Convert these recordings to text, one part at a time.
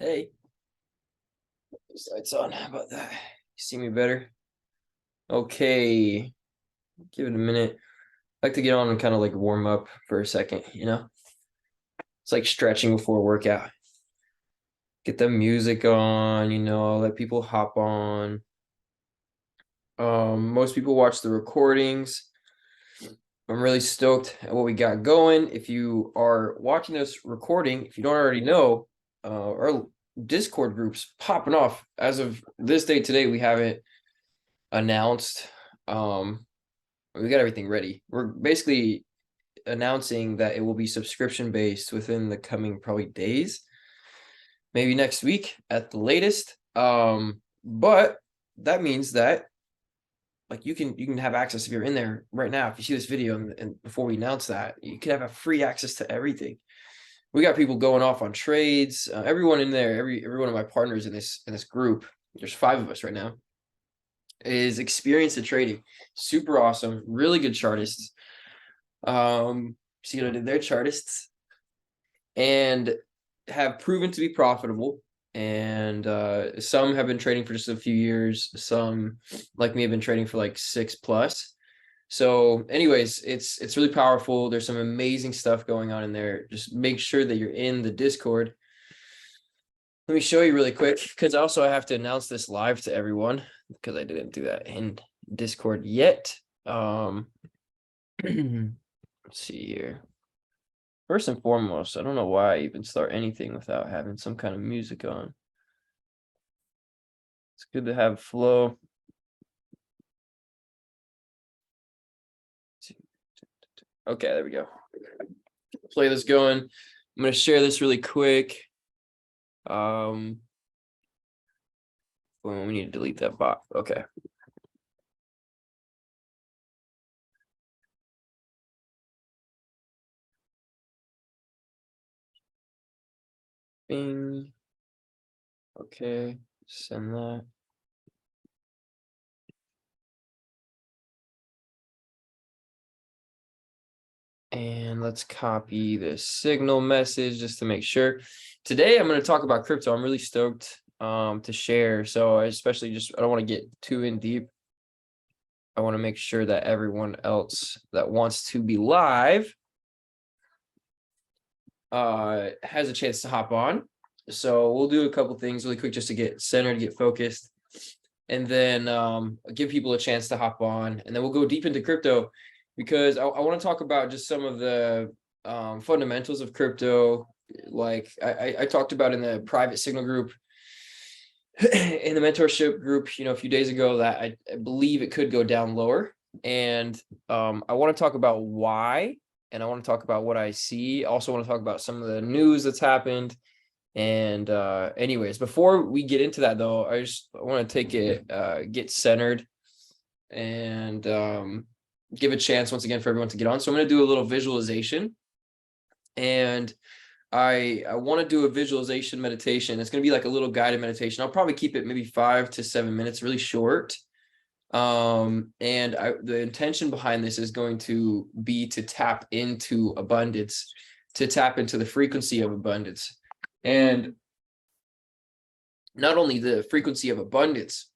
Hey, these lights on. How about that? You see me better? Okay. Give it a minute. I like to get on and kind of like warm up for a second, It's like stretching before a workout. Get the music on, let people hop on. Most people watch the recordings. I'm really stoked at what we got going. If you are watching this recording, if you don't already know, our Discord group's popping off. As of this day today, we haven't announced. We got everything ready. We're basically announcing that it will be subscription based within the coming probably days, maybe next week at the latest. But that means that like you can have access if you're in there right now. If you see this video and before we announce that, you can have a free access to everything. We got people going off on trades. Everyone in there, every one of my partners in this group. There's 5 of us right now. Is experienced at trading. Super awesome. Really good chartists. See what I did there, chartists, and have proven to be profitable. And some have been trading for just a few years. Some, like me, have been trading for like 6+. So anyways, it's really powerful. There's some amazing stuff going on in there. Just make sure that you're in the Discord. Let me show you really quick, because also I have to announce this live to everyone because I didn't do that in Discord yet. Let's see here. First and foremost, I don't know why I even start anything without having some kind of music on. It's good to have flow. Okay, there we go. Play this going. I'm going to share this really quick. We need to delete that bot. Okay. Bing. Okay, send that. And let's copy this signal message just to make sure. Today, I'm going to talk about crypto. I'm really stoked to share. So I don't want to get too in deep. I want to make sure that everyone else that wants to be live has a chance to hop on. So we'll do a couple things really quick just to get centered, get focused, and then give people a chance to hop on. And then we'll go deep into crypto, because I want to talk about just some of the fundamentals of crypto. Like I talked about in the private signal group, in the mentorship group, a few days ago, that I believe it could go down lower. And I want to talk about why, and I want to talk about what I see. I also want to talk about some of the news that's happened. And anyways, before we get into that though, I want to take it, get centered, and give a chance once again for everyone to get on. So I'm going to do a little visualization, and I want to do a visualization meditation. It's going to be like a little guided meditation. I'll probably keep it maybe 5 to 7 minutes, really short. And the intention behind this is going to be to tap into abundance, to tap into the frequency of abundance. And not only the frequency of abundance,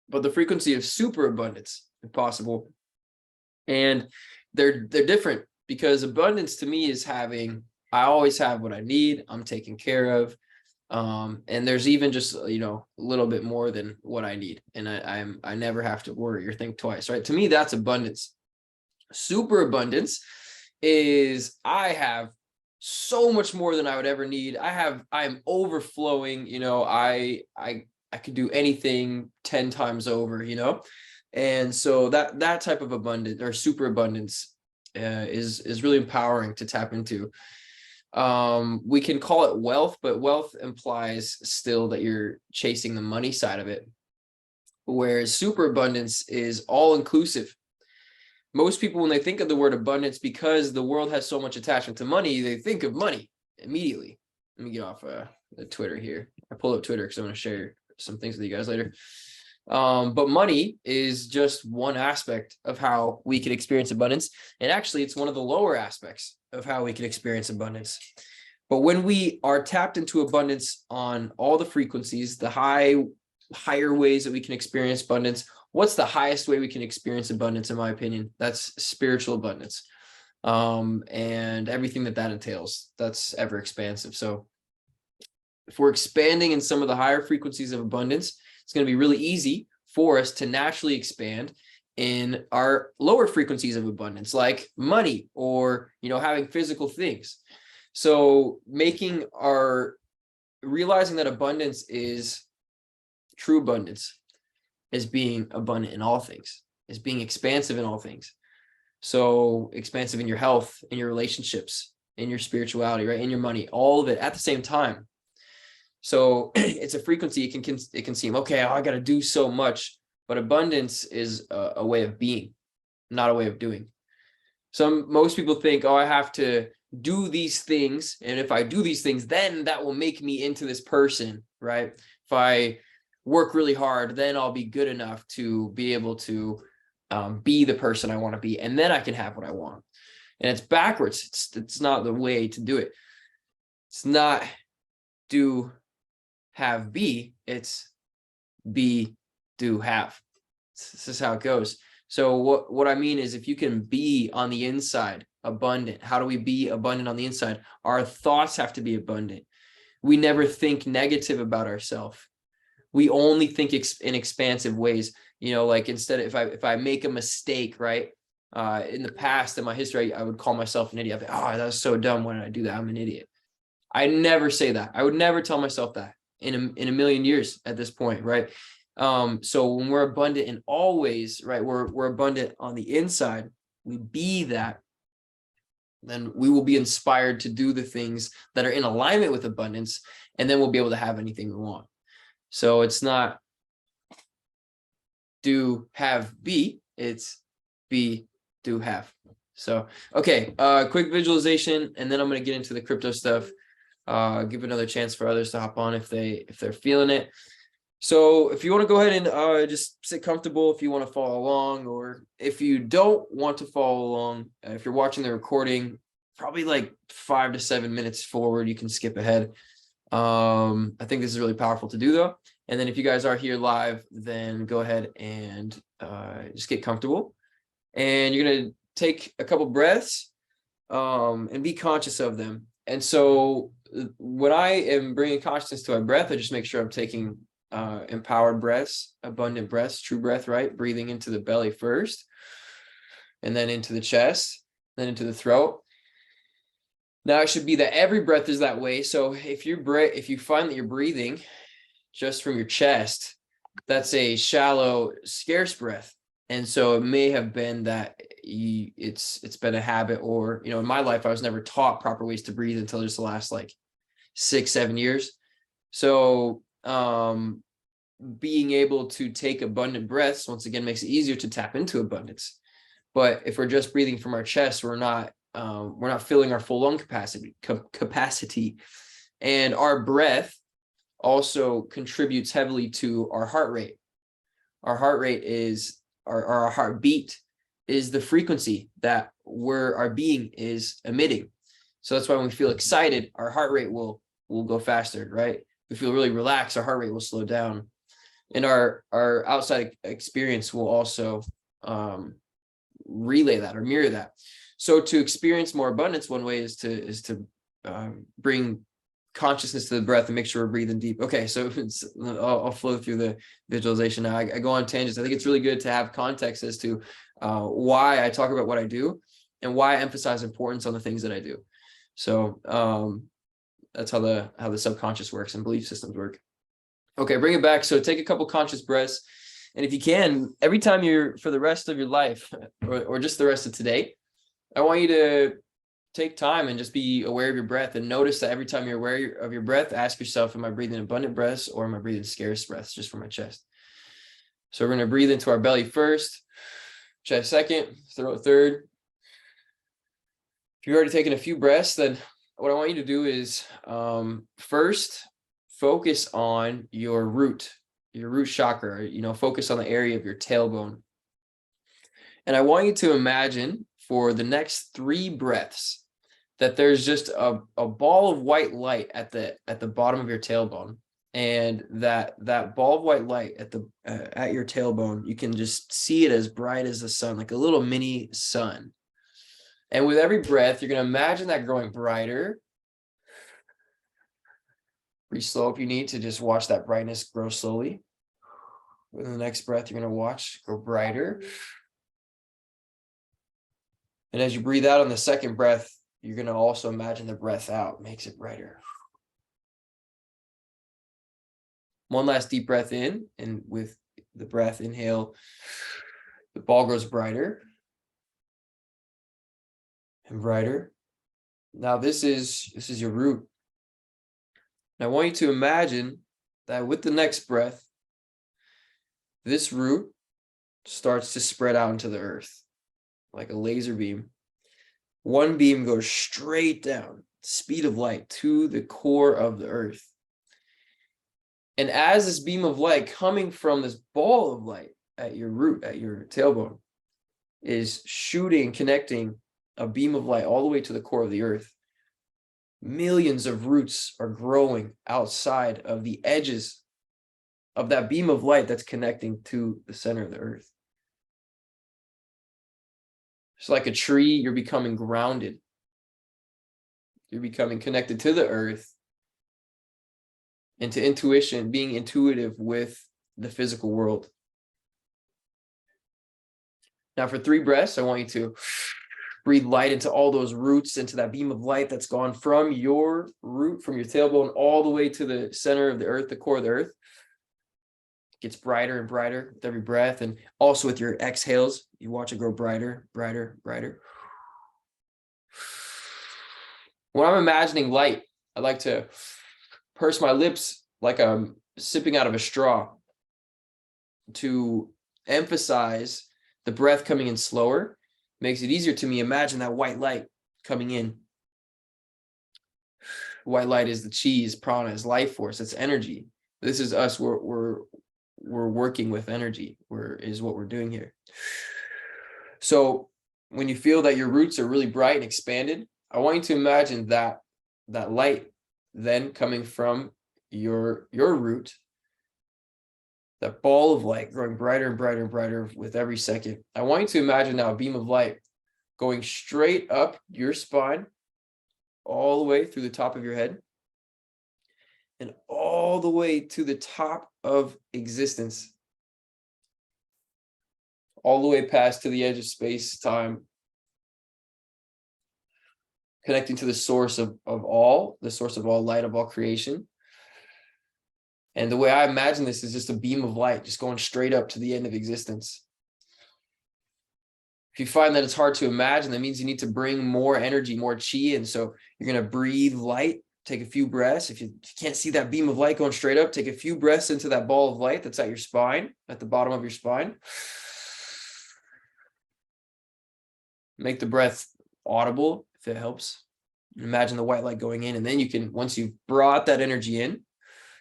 but the frequency of superabundance, if possible. And they're different, because abundance to me is having, I always have what I need, I'm taken care of. And there's even just, a little bit more than what I need. And I never have to worry or think twice, right? To me, that's abundance. Superabundance is I have so much more than I would ever need. I'm overflowing, I could do anything 10 times over, And so that type of abundance or superabundance is really empowering to tap into. We can call it wealth, but wealth implies still that you're chasing the money side of it, whereas superabundance is all inclusive. Most people, when they think of the word abundance, because the world has so much attachment to money, they think of money immediately. Let me get off the Twitter here. I pull up Twitter because I'm going to share some things with you guys later. But money is just one aspect of how we can experience abundance. And actually, it's one of the lower aspects of how we can experience abundance. But when we are tapped into abundance on all the frequencies, the higher ways that we can experience abundance, what's the highest way we can experience abundance, in my opinion? That's spiritual abundance. And everything that entails, that's ever expansive. So if we're expanding in some of the higher frequencies of abundance, it's going to be really easy for us to naturally expand in our lower frequencies of abundance, like money or, having physical things. So realizing that abundance is true abundance is being abundant in all things, is being expansive in all things. So expansive in your health, in your relationships, in your spirituality, right? In your money, all of it at the same time. So it's a frequency. It can seem, okay, I got to do so much, but abundance is a way of being, not a way of doing. Most people think, I have to do these things, and if I do these things, then that will make me into this person, right? If I work really hard, then I'll be good enough to be able to be the person I want to be, and then I can have what I want. And it's backwards. It's not the way to do it. It's not do, have, be. It's be, do, have. This is how it goes. So what I mean is, if you can be on the inside abundant, how do we be abundant on the inside? Our thoughts have to be abundant. We never think negative about ourselves. We only think in expansive ways. Like instead of, if I make a mistake, right? In the past, in my history, I would call myself an idiot. That was so dumb. Why did I do that? I'm an idiot. I never say that. I would never tell myself that in a million years at this point, right? So when we're abundant in all ways, right? We're abundant on the inside. We be that. Then we will be inspired to do the things that are in alignment with abundance, and then we'll be able to have anything we want. So it's not do, have, be, it's be, do, have. So, okay, quick visualization, and then I'm going to get into the crypto stuff. Give another chance for others to hop on if they're feeling it. So if you want to go ahead and just sit comfortable, if you want to follow along, or if you don't want to follow along, if you're watching the recording, probably like 5 to 7 minutes forward, you can skip ahead. I think this is really powerful to do though. And then if you guys are here live, then go ahead and just get comfortable. And you're going to take a couple breaths and be conscious of them. And so when I am bringing consciousness to my breath, I just make sure I'm taking empowered breaths, abundant breaths, true breath, right? Breathing into the belly first, and then into the chest, then into the throat. Now it should be that every breath is that way. So if you find that you're breathing just from your chest, that's a shallow, scarce breath. And so it may have been that it's been a habit, or, in my life, I was never taught proper ways to breathe until just the last 6-7 years. So being able to take abundant breaths, once again, makes it easier to tap into abundance. But if we're just breathing from our chest, we're not filling our full lung capacity. And our breath also contributes heavily to our heart rate. Our heart rate is, our heartbeat is the frequency that our being is emitting. So that's why when we feel excited, our heart rate will go faster, right? If we feel really relaxed, our heart rate will slow down. And our outside experience will also relay that or mirror that. So to experience more abundance, one way is to bring consciousness to the breath and make sure we're breathing deep. Okay, so I'll flow through the visualization now. I go on tangents. I think it's really good to have context as to why I talk about what I do and why I emphasize importance on the things that I do. So that's how the subconscious works and belief systems work. Okay, bring it back. So take a couple conscious breaths. And if you can, every time for the rest of your life or just the rest of today, I want you to take time and just be aware of your breath, and notice that every time you're aware of your breath, ask yourself, am I breathing abundant breaths or am I breathing scarce breaths just from my chest? So we're going to breathe into our belly first, chest second, throat third. If you've already taken a few breaths, then what I want you to do is first focus on your root chakra, focus on the area of your tailbone. And I want you to imagine for the next 3 breaths that there's just a ball of white light at the bottom of your tailbone, and that ball of white light at your tailbone, you can just see it as bright as the sun, like a little mini sun. And with every breath, you're going to imagine that growing brighter. Breathe slow if you need to, just watch that brightness grow slowly. With the next breath, you're going to watch grow brighter. And as you breathe out on the second breath, you're going to also imagine the breath out makes it brighter. One last deep breath in, and with the breath, inhale, the ball grows brighter and brighter. Now this is your root. And I want you to imagine that with the next breath, this root starts to spread out into the earth like a laser beam. One beam goes straight down, speed of light, to the core of the earth. And as this beam of light coming from this ball of light at your root, at your tailbone, is shooting, connecting a beam of light all the way to the core of the earth, millions of roots are growing outside of the edges of that beam of light that's connecting to the center of the earth. It's like a tree, you're becoming grounded. You're becoming connected to the earth and to intuition, being intuitive with the physical world. Now for 3 breaths, I want you to breathe light into all those roots, into that beam of light that's gone from your root, from your tailbone, all the way to the center of the earth, the core of the earth. It gets brighter and brighter with every breath. And also with your exhales, you watch it grow brighter, brighter, brighter. When I'm imagining light, I like to purse my lips like I'm sipping out of a straw to emphasize the breath coming in slower. Makes it easier to me. Imagine that white light coming in. White light is the chi, is prana, is life force. It's energy. This is us. We're working with energy. Is what we're doing here. So when you feel that your roots are really bright and expanded, I want you to imagine that light then coming from your root, that ball of light growing brighter and brighter and brighter with every second. I want you to imagine now a beam of light going straight up your spine, all the way through the top of your head, and all the way to the top of existence, all the way past to the edge of space, time, connecting to the source of all, the source of all light, of all creation. And the way I imagine this is just a beam of light just going straight up to the end of existence. If you find that it's hard to imagine, that means you need to bring more energy, more chi. And so you're going to breathe light, take a few breaths. If you can't see that beam of light going straight up, take a few breaths into that ball of light that's at your spine, at the bottom of your spine. Make the breath audible if it helps. Imagine the white light going in, and then you can, once you've brought that energy in,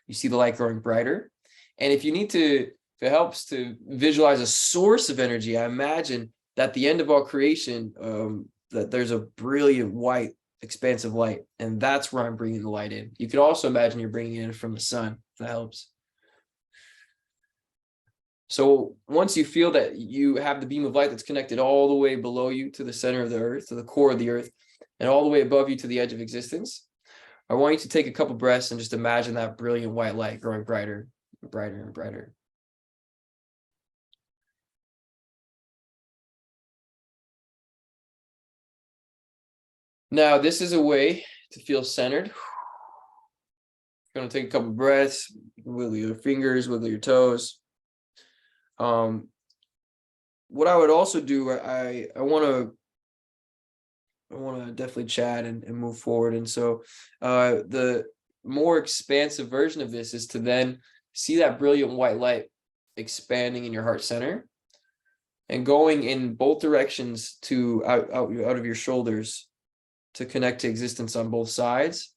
you see the light growing brighter. And if you need to, if it helps to visualize a source of energy, I imagine that at the end of all creation, that there's a brilliant white, expansive light, and that's where I'm bringing the light in. You could also imagine you're bringing it in from the sun, if that helps. So once you feel that you have the beam of light that's connected all the way below you to the center of the earth, to the core of the earth, and all the way above you to the edge of existence, I want you to take a couple breaths and just imagine that brilliant white light growing brighter and brighter and brighter. Now, this is a way to feel centered. You're going to take a couple breaths, wiggle your fingers, wiggle your toes. What I would also do, I want to definitely chat and move forward. And so the more expansive version of this is to then see that brilliant white light expanding in your heart center and going in both directions to out of your shoulders to connect to existence on both sides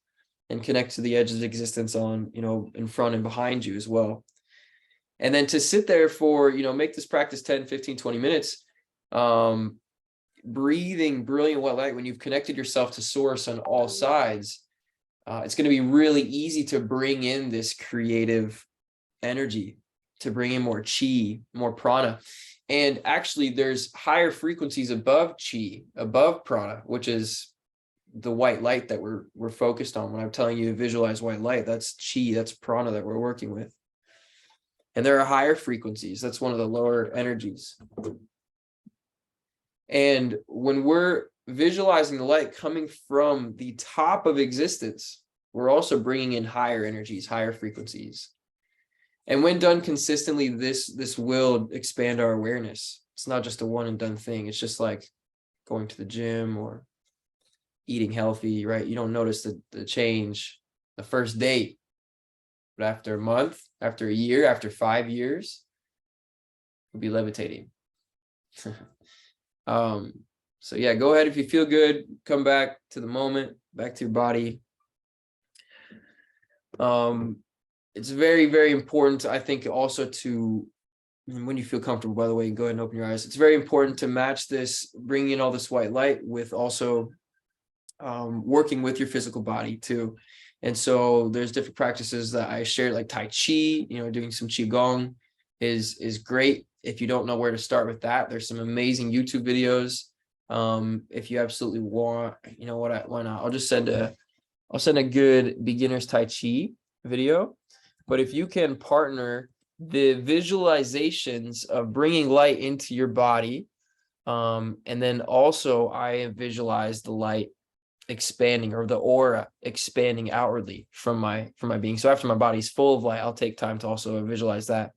and connect to the edge of existence on, in front and behind you as well. And then to sit there for, make this practice 10, 15, 20 minutes. breathing brilliant white light, when you've connected yourself to source on all sides, it's going to be really easy to bring in this creative energy, to bring in more chi, more prana. And actually there's higher frequencies above chi, above prana, which is the white light that we're focused on. When I'm telling you to visualize white light, that's chi, that's prana that we're working with. And there are higher frequencies. That's one of the lower energies. And when we're visualizing the light coming from the top of existence, we're also bringing in higher energies, higher frequencies. And when done consistently, this will expand our awareness. It's not just a one and done thing. It's just like going to the gym or eating healthy, right? You don't notice the change the first day, but after a month, after a year, after 5 years, you'll be levitating. So yeah, go ahead. If you feel good, come back to the moment, back to your body. It's very, very important, I think, also to, when you feel comfortable, by the way, go ahead and open your eyes. It's very important to match this, bringing in all this white light with also working with your physical body too. And so there's different practices that I shared, like Tai Chi, doing some Qigong is great. If you don't know where to start with that, there's some amazing YouTube videos. If you absolutely want, why not? I'll send a good beginner's Tai Chi video. But if you can partner the visualizations of bringing light into your body, and then also I visualize the light expanding, or the aura expanding outwardly from my being. So after my body's full of light, I'll take time to also visualize that.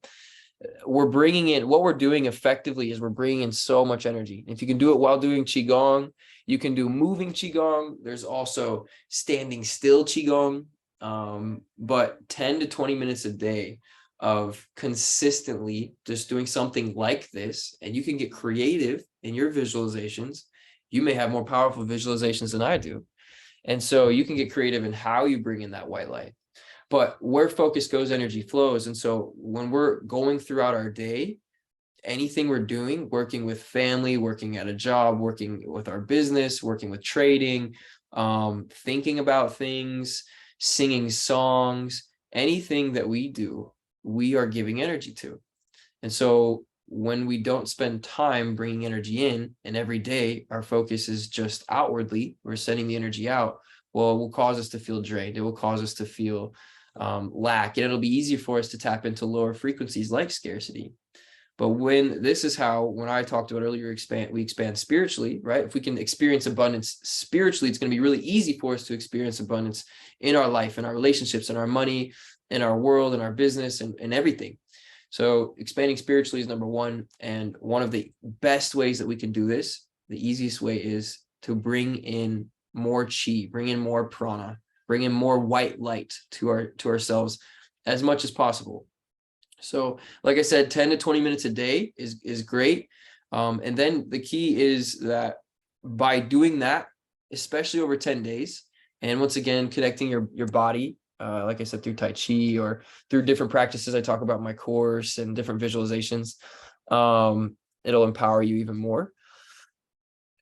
We're bringing in, what we're doing effectively is we're bringing in so much energy. If you can do it while doing Qigong, you can do moving Qigong. There's also standing still Qigong. But 10 to 20 minutes a day of consistently just doing something like this, and you can get creative in your visualizations. You may have more powerful visualizations than I do. And so you can get creative in how you bring in that white light. But where focus goes, energy flows. And so when we're going throughout our day, anything we're doing, working with family, working at a job, working with our business, working with trading, thinking about things, singing songs, anything that we do, we are giving energy to. And so when we don't spend time bringing energy in, and every day our focus is just outwardly, we're sending the energy out, well, it will cause us to feel drained. It will cause us to feel lack, and it'll be easier for us to tap into lower frequencies like scarcity. But when I talked about earlier, we expand spiritually, right? If we can experience abundance spiritually, it's going to be really easy for us to experience abundance in our life, in our relationships, in our money, in our world, in our business, and everything. So expanding spiritually is number one. And one of the best ways that we can do this, the easiest way, is to bring in more chi, bring in more prana, bring in more white light to ourselves as much as possible. So like I said, 10 to 20 minutes a day is great. And then the key is that by doing that, especially over 10 days, and once again, connecting your body, like I said, through Tai Chi or through different practices I talk about in my course and different visualizations, it'll empower you even more.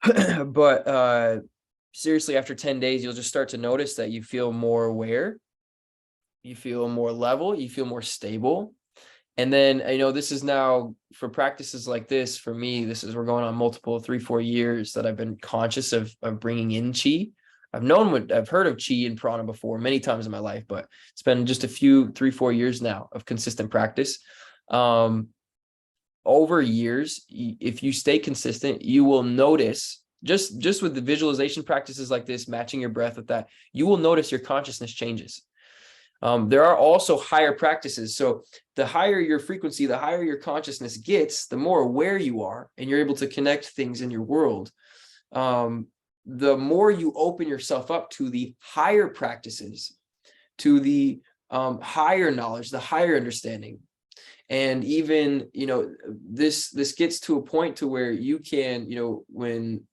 But seriously, after 10 days, you'll just start to notice that you feel more aware, you feel more level, you feel more stable. And then, this is now for practices like this, for me, we're going on multiple 3-4 years that I've been conscious of bringing in chi. I've heard of chi and prana before many times in my life, but it's been just a few 3-4 years now of consistent practice. Over years, if you stay consistent, you will notice, just with the visualization practices like this, matching your breath with that, you will notice your consciousness changes. There are also higher practices. So the higher your frequency, the higher your consciousness gets, the more aware you are, and you're able to connect things in your world. The more you open yourself up to the higher practices, to the higher knowledge, the higher understanding. And even, this gets to a point to where you can, when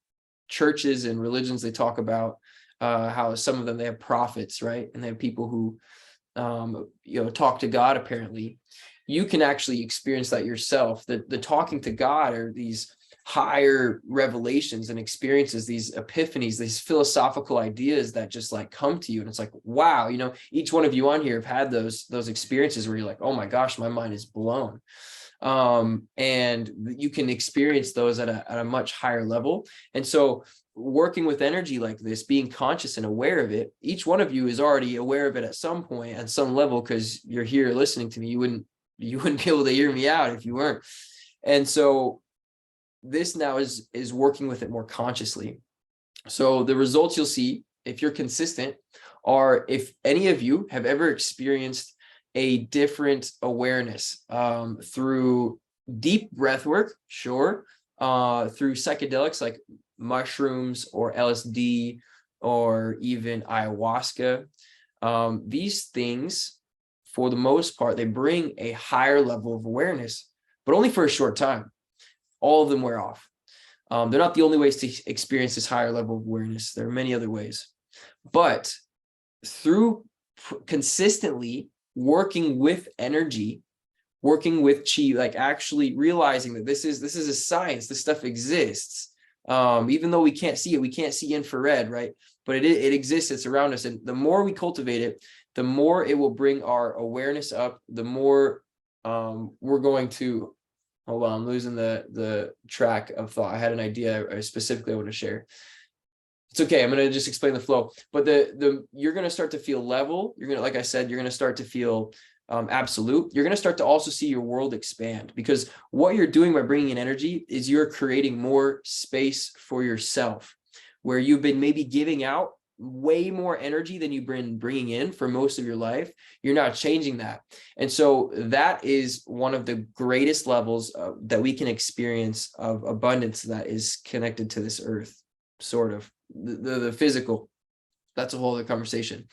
churches and religions, they talk about how some of them, they have prophets, right? And they have people who talk to God. Apparently you can actually experience that yourself. The talking to God are these higher revelations and experiences, these epiphanies, these philosophical ideas that just like come to you. And it's like, wow, you know, each one of you on here have had those experiences where you're like, oh my gosh, my mind is blown. And you can experience those at a much higher level. And so working with energy like this, being conscious and aware of it, each one of you is already aware of it at some point, at some level, because you're here listening to me. You wouldn't be able to hear me out if you weren't. And so this now is working with it more consciously. So the results you'll see if you're consistent are, if any of you have ever experienced a different awareness through deep breath work, sure, through psychedelics like mushrooms or LSD or even ayahuasca. These things, for the most part, they bring a higher level of awareness, but only for a short time. All of them wear off. They're not the only ways to experience this higher level of awareness. There are many other ways. But through consistently working with energy, working with chi, like actually realizing that this is a science, this stuff exists. Even though we can't see it, we can't see infrared, right? But it exists, it's around us. And the more we cultivate it, the more it will bring our awareness up, the more we're going to, hold on, I'm losing the track of thought. I had an idea specifically I want to share. It's okay. I'm going to just explain the flow, but you're going to start to feel level. You're going to, like I said, you're going to start to feel absolute. You're going to start to also see your world expand, because what you're doing by bringing in energy is you're creating more space for yourself, where you've been maybe giving out way more energy than you've been bringing in for most of your life. You're not changing that. And so that is one of the greatest levels that we can experience of abundance that is connected to this earth, sort of the physical. That's a whole other conversation.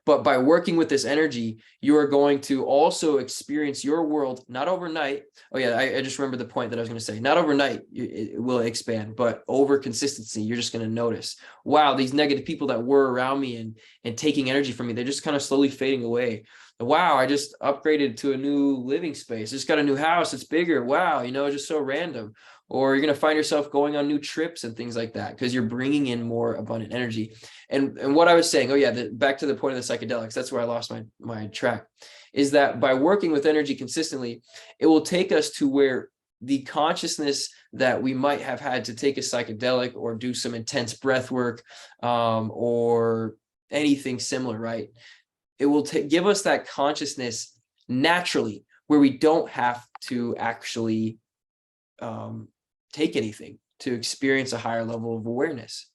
But by working with this energy, you are going to also experience your world, not overnight. Oh yeah, I just remembered the point that I was going to say. Not overnight, it will expand, but over consistency, you're just going to notice, wow, these negative people that were around me and taking energy from me, they're just kind of slowly fading away. Wow, I just upgraded to a new living space. Just got a new house. It's bigger. Wow, you know, just so random. Or you're going to find yourself going on new trips and things like that, because you're bringing in more abundant energy. And what I was saying, oh yeah, back to the point of the psychedelics, that's where I lost my track, is that by working with energy consistently, it will take us to where the consciousness that we might have had to take a psychedelic or do some intense breath work or anything similar, right? It will give us that consciousness naturally, where we don't have to actually take anything to experience a higher level of awareness.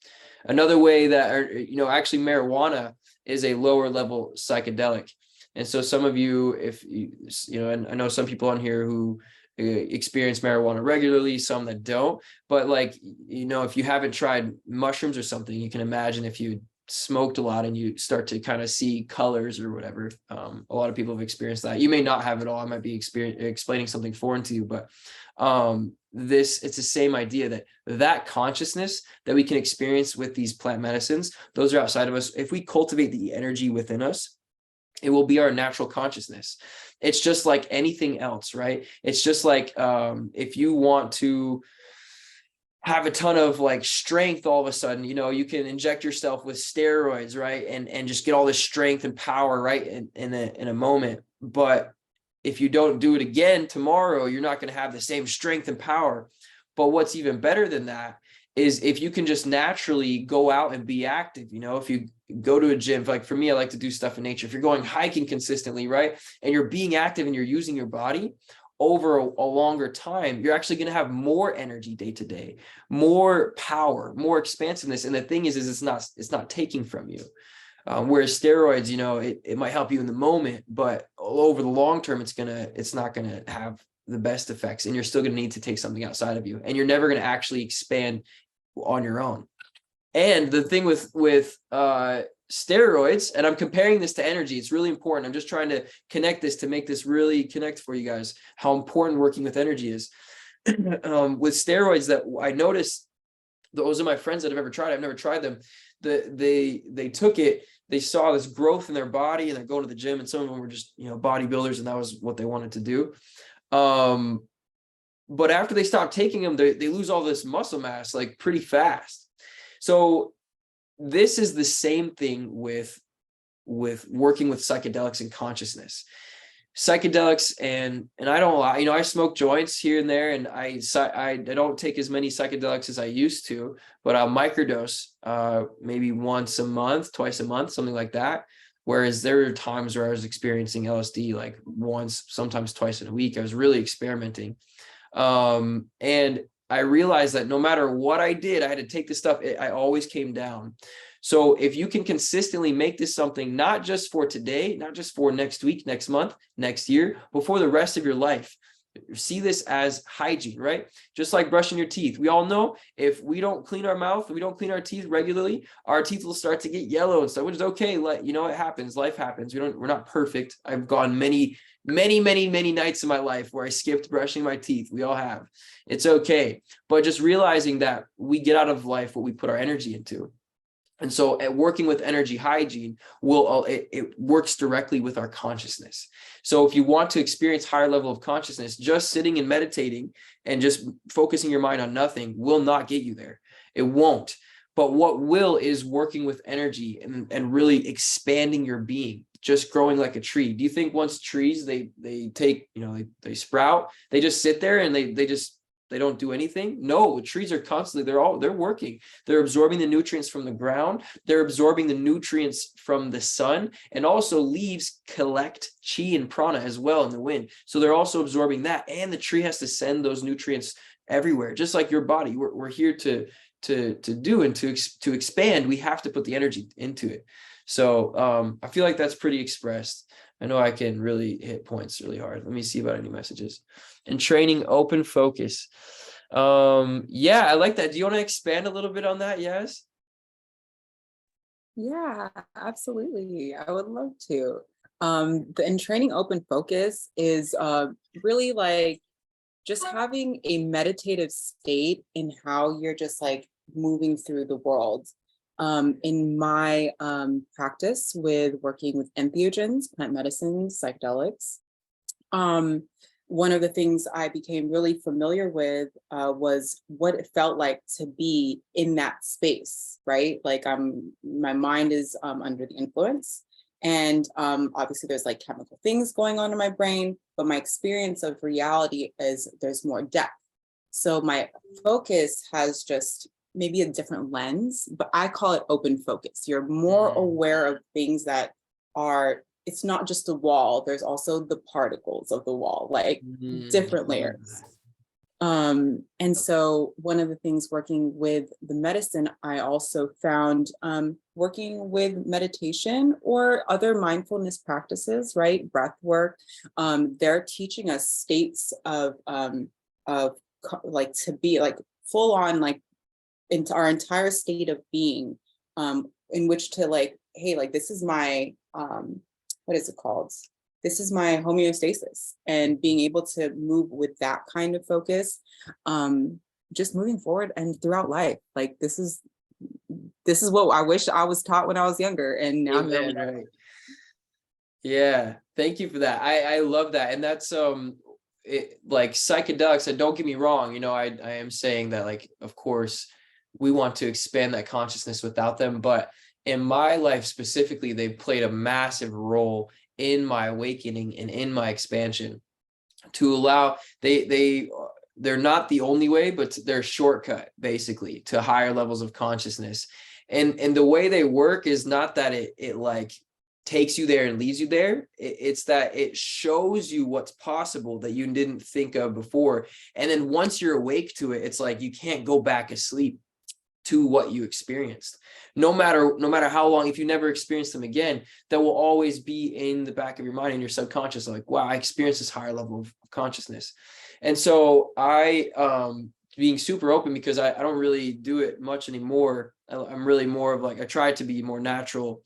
Another way that, you know, actually marijuana is a lower level psychedelic. And so some of you, if you know, and I know some people on here who experience marijuana regularly, some that don't, but like, you know, if you haven't tried mushrooms or something, you can imagine if you smoked a lot and you start to kind of see colors or whatever. A lot of people have experienced that. You may not have it all. I might be explaining something foreign to you, but it's the same idea, that consciousness that we can experience with these plant medicines, those are outside of us. If we cultivate the energy within us, it will be our natural consciousness. It's just like anything else, right? It's just like if you want to have a ton of like strength all of a sudden, you know, you can inject yourself with steroids, right? And just get all this strength and power, right? In a moment. But if you don't do it again tomorrow, you're not going to have the same strength and power. But what's even better than that is if you can just naturally go out and be active. You know, if you go to a gym, like for me, I like to do stuff in nature. If you're going hiking consistently, right, and you're being active and you're using your body over a longer time, you're actually going to have more energy day to day, more power, more expansiveness. And the thing is it's not taking from you. Whereas steroids, you know, it might help you in the moment, but over the long term, it's not gonna have the best effects, and you're still gonna need to take something outside of you, and you're never gonna actually expand on your own. And the thing with steroids, and I'm comparing this to energy, it's really important. I'm just trying to connect this to make this really connect for you guys, how important working with energy is. With steroids, that I noticed, those are my friends that have ever tried. I've never tried them. They took it. They saw this growth in their body, and they're going to the gym, and some of them were just, you know, bodybuilders, and that was what they wanted to do. but after they stop taking them, they lose all this muscle mass like pretty fast. So this is the same thing with working with psychedelics and consciousness. Psychedelics and I don't, I smoke joints here and there, and I don't take as many psychedelics as I used to, but I'll microdose maybe once a month, twice a month, something like that. Whereas there are times where I was experiencing LSD like once, sometimes twice in a week. I was really experimenting. And I realized that no matter what I did, I had to take this stuff. I always came down. So if you can consistently make this something, not just for today, not just for next week, next month, next year, but for the rest of your life, see this as hygiene, right? Just like brushing your teeth. We all know if we don't clean our mouth, we don't clean our teeth regularly, our teeth will start to get yellow and stuff, which is okay. Like, it happens. Life happens. We're not perfect. I've gone many nights in my life where I skipped brushing my teeth. We all have. It's okay. But just realizing that we get out of life what we put our energy into. And so at working with energy hygiene, it works directly with our consciousness. So if you want to experience higher level of consciousness, just sitting and meditating and just focusing your mind on nothing will not get you there. It won't. But what will is working with energy and really expanding your being, just growing like a tree. Do you think once trees, they take, they sprout, they just sit there and they don't do anything? No, trees are constantly, they're working. They're absorbing the nutrients from the ground. They're absorbing the nutrients from the sun, and also leaves collect chi and prana as well in the wind. So they're also absorbing that, and the tree has to send those nutrients everywhere, just like your body. We're here to do and to expand. We have to put the energy into it. So I feel like that's pretty expressed. I know I can really hit points really hard. Let me see about any messages. And training open focus. Yeah, I like that. Do you want to expand a little bit on that? Yes. Yeah, absolutely. I would love to. And training open focus is really like just having a meditative state in how you're just like moving through the world. In my practice with working with entheogens, plant medicines, psychedelics, one of the things I became really familiar with was what it felt like to be in that space, right? Like my mind is under the influence. And obviously there's like chemical things going on in my brain, but my experience of reality is there's more depth. So my focus has just maybe a different lens, but I call it open focus. You're more aware of things that are, it's not just the wall, there's also the particles of the wall, like different layers. And so one of the things working with the medicine, I also found working with meditation or other mindfulness practices, right? Breath work, they're teaching us states of like to be like full on like into our entire state of being, in which to like, hey, like this is my, what is it called? This is my homeostasis, and being able to move with that kind of focus, just moving forward and throughout life. Like this is what I wish I was taught when I was younger, and now I'm here. Right. Yeah, thank you for that. I love that, and that's like psychedelics. And don't get me wrong, I am saying that, like, of course, we want to expand that consciousness without them, but in my life specifically, they've played a massive role in my awakening and in my expansion. To allow, they're not the only way, but they're a shortcut basically to higher levels of consciousness. And the way they work is not that it like takes you there and leaves you there. It's that it shows you what's possible that you didn't think of before. And then once you're awake to it, it's like you can't go back asleep to what you experienced. No matter how long, if you never experience them again, that will always be in the back of your mind, in your subconscious, like, wow, I experienced this higher level of consciousness. And so I, being super open, because I don't really do it much anymore. I'm really more of like, I try to be more natural,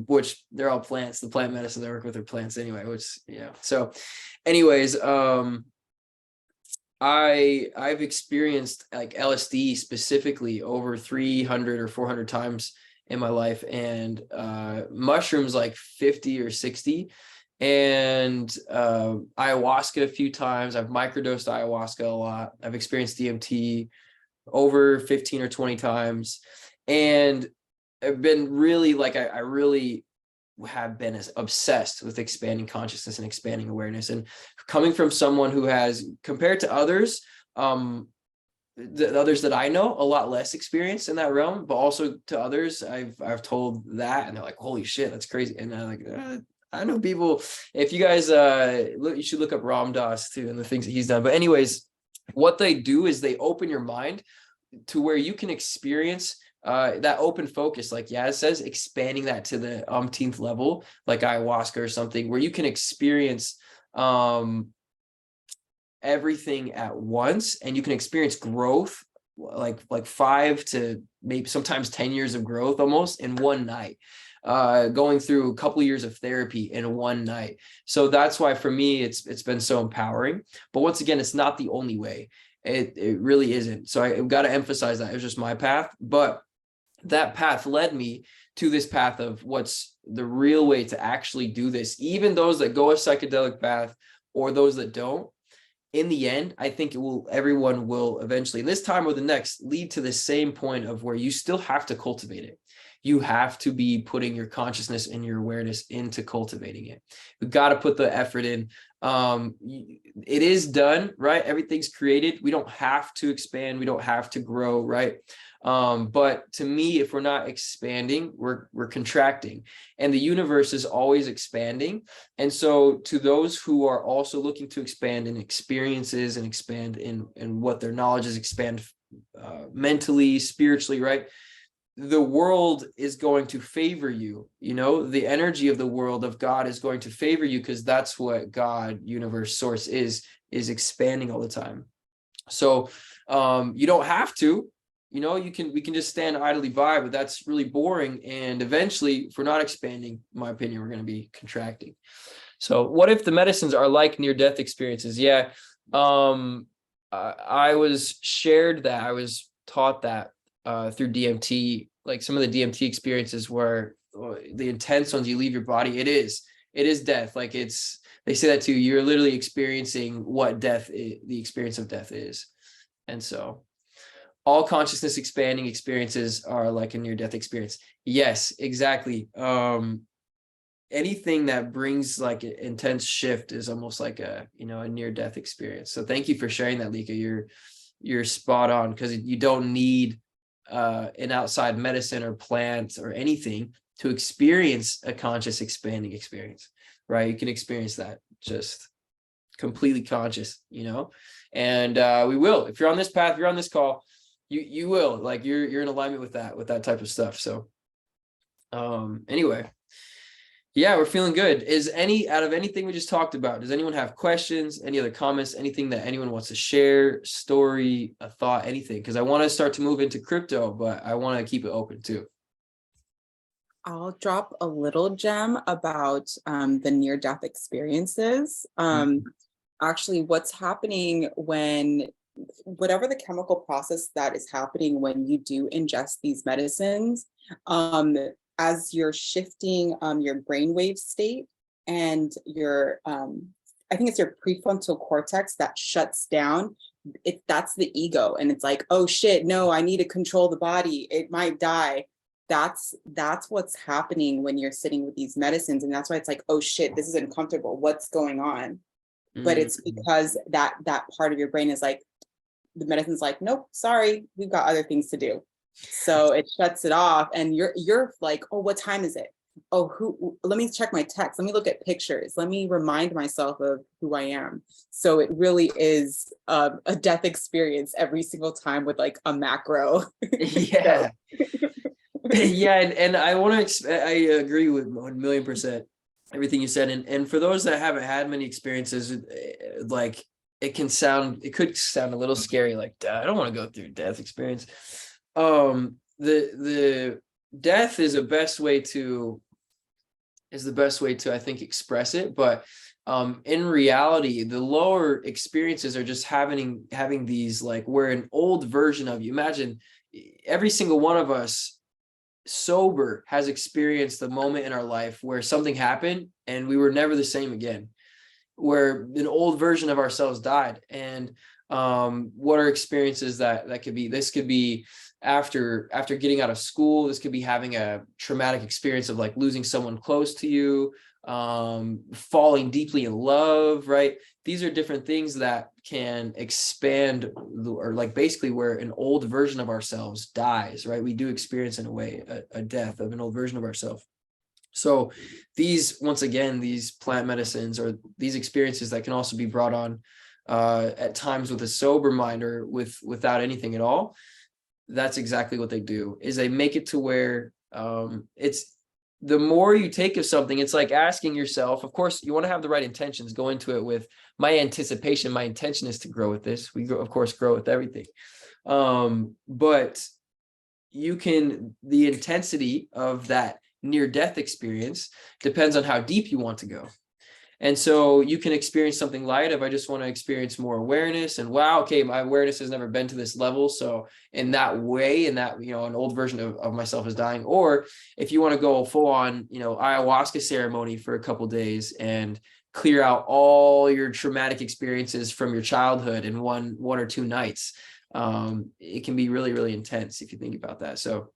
which they're all plants. The plant medicine I work with are plants anyway, which, so anyways, I've experienced like LSD specifically over 300 or 400 times in my life, and mushrooms like 50 or 60. and ayahuasca a few times. I've microdosed ayahuasca a lot. I've experienced DMT over 15 or 20 times. And I've been really like, I really have been as obsessed with expanding consciousness and expanding awareness. And coming from someone who has, compared to others, the others that I know, a lot less experience in that realm, but also to others, I've told that, and they're like, "Holy shit, that's crazy!" And I'm like, I know people. If you guys, you should look up Ram Dass too and the things that he's done. But anyways, what they do is they open your mind to where you can experience that open focus, like Yaz says, expanding that to the umpteenth level, like ayahuasca or something, where you can experience everything at once, and you can experience growth, like 5 to maybe sometimes 10 years of growth almost in one night, going through a couple of years of therapy in one night. So that's why for me it's been so empowering. But once again, it's not the only way. It really isn't. So I've got to emphasize that. It was just my path, but that path led me to this path of what's the real way to actually do this. Even those that go a psychedelic path or those that don't, in the end, I think everyone will eventually, this time or the next, lead to the same point of where you still have to cultivate it. You have to be putting your consciousness and your awareness into cultivating it. We've got to put the effort in. It is done, right? Everything's created. We don't have to expand. We don't have to grow, right? But to me, if we're not expanding, we're contracting, and the universe is always expanding. And so to those who are also looking to expand in experiences and expand in what their knowledge is, expand mentally, spiritually, right? The world is going to favor you. You know, the energy of the world of God is going to favor you, because that's what God, universe, source is expanding all the time. So you don't have to, you know, we can just stand idly by, but that's really boring. And eventually, if we're not expanding, in my opinion, we're going to be contracting. So what if the medicines are like near-death experiences? Yeah. I was taught that through DMT, like some of the DMT experiences where the intense ones, you leave your body, it is death. Like they say that too. You're literally experiencing what death is, the experience of death is. And so all consciousness expanding experiences are like a near-death experience. Yes, exactly. Anything that brings like an intense shift is almost like a near-death experience. So thank you for sharing that, Lika. You're spot on, because you don't need an outside medicine or plant or anything to experience a conscious expanding experience, right? You can experience that just completely conscious, and we will. If you're on this path, if you're on this call, you will, like, you're in alignment with that type of stuff. So anyway, yeah, we're feeling good. Out of anything we just talked about, does anyone have questions, any other comments, anything that anyone wants to share, story, a thought, anything? Because I want to start to move into crypto, but I want to keep it open too. I'll drop a little gem about the near-death experiences. Actually, what's happening when whatever the chemical process that is happening when you do ingest these medicines, as you're shifting your brainwave state and your, I think it's your prefrontal cortex that shuts down. That's the ego, and it's like, oh shit, no, I need to control the body. It might die. That's what's happening when you're sitting with these medicines, and that's why it's like, oh shit, this is uncomfortable. What's going on? But it's because that part of your brain is like, the medicine's like, nope, sorry, we've got other things to do. So it shuts it off, and you're like, oh, what time is it? Oh, let me check my text. Let me look at pictures. Let me remind myself of who I am. So it really is a death experience every single time with like a macro. Yeah. Yeah. And I want to, I agree with 1,000,000% everything you said. And for those that haven't had many experiences, like, it could sound a little scary. Like, I don't want to go through death experience. The death is the best way to, I think, express it. But in reality, the lower experiences are just having these, like, we're an old version of you. Imagine every single one of us sober has experienced the moment in our life where something happened and we were never the same again, where an old version of ourselves died. And what are experiences that could be? This could be after getting out of school. This could be having a traumatic experience of like losing someone close to you, falling deeply in love, right? These are different things that can expand, or like basically where an old version of ourselves dies, right? We do experience in a way a death of an old version of ourselves. So these, once again, these plant medicines or these experiences that can also be brought on at times with a sober mind or without anything at all, that's exactly what they do, is they make it to where it's, the more you take of something, it's like asking yourself, of course, you want to have the right intentions, go into it with my anticipation, my intention is to grow with this. We of course grow with everything. But you can, the intensity of that near death experience depends on how deep you want to go. And so you can experience something light if I just want to experience more awareness and wow, okay, my awareness has never been to this level. So in that way, in that, you know, an old version of myself is dying. Or if you want to go full on, you know, ayahuasca ceremony for a couple of days and clear out all your traumatic experiences from your childhood in one or two nights, it can be really, really intense if you think about that. So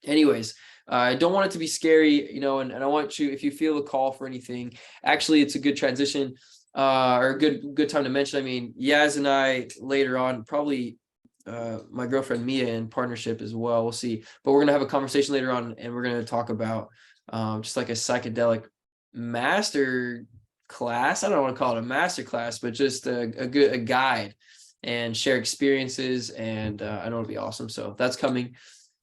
anyways, I don't want it to be scary, you know, and I want you, if you feel a call for anything, actually, it's a good transition or a good time to mention. I mean, Yaz and I later on, probably my girlfriend Mia in partnership as well. We'll see. But we're going to have a conversation later on and we're going to talk about just like a psychedelic master class. I don't want to call it a master class, but just a guide and share experiences. And I know it'll be awesome. So that's coming.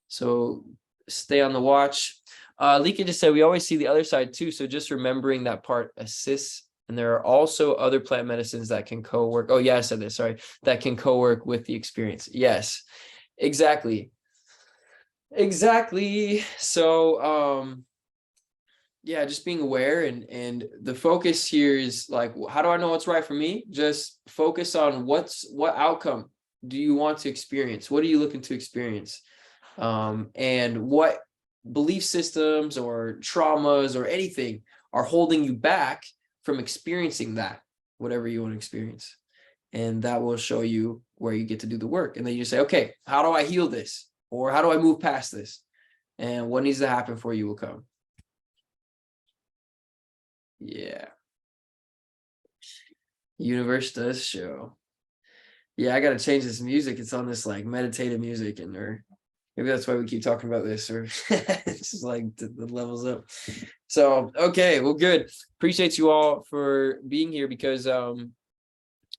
So stay on the watch. Lika just said we always see the other side too. So just remembering that part assists. And there are also other plant medicines that can co-work. Oh yeah, I said this, sorry. That can co-work with the experience. Yes, exactly. Exactly. So yeah, just being aware, and the focus here is like, how do I know what's right for me? Just focus on what outcome do you want to experience? What are you looking to experience? And what belief systems or traumas or anything are holding you back from experiencing that, whatever you want to experience. And that will show you where you get to do the work. And then you say, okay, how do I heal this? Or how do I move past this? And what needs to happen for you will come. Yeah. Universe does show. Yeah, I got to change this music. It's on this like meditative music, and maybe that's why we keep talking about this, or it's just like the levels up. So, okay, well, good. Appreciate you all for being here, because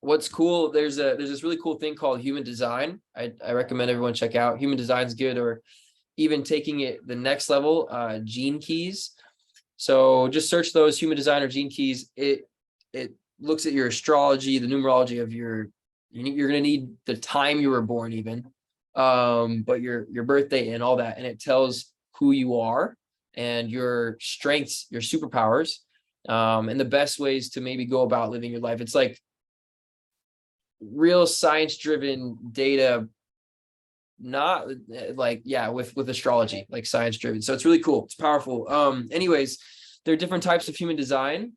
what's cool, there's this really cool thing called human design. I recommend everyone check out. Human design's good, or even taking it the next level, gene keys. So just search those, human design or gene keys. It looks at your astrology, the numerology of you're going to need the time you were born even, but your birthday and all that, and it tells who you are and your strengths, your superpowers, and the best ways to maybe go about living your life. It's like real science driven data, not like, yeah, with astrology, like science driven. So it's really cool, it's powerful. Anyways, there are different types of human design.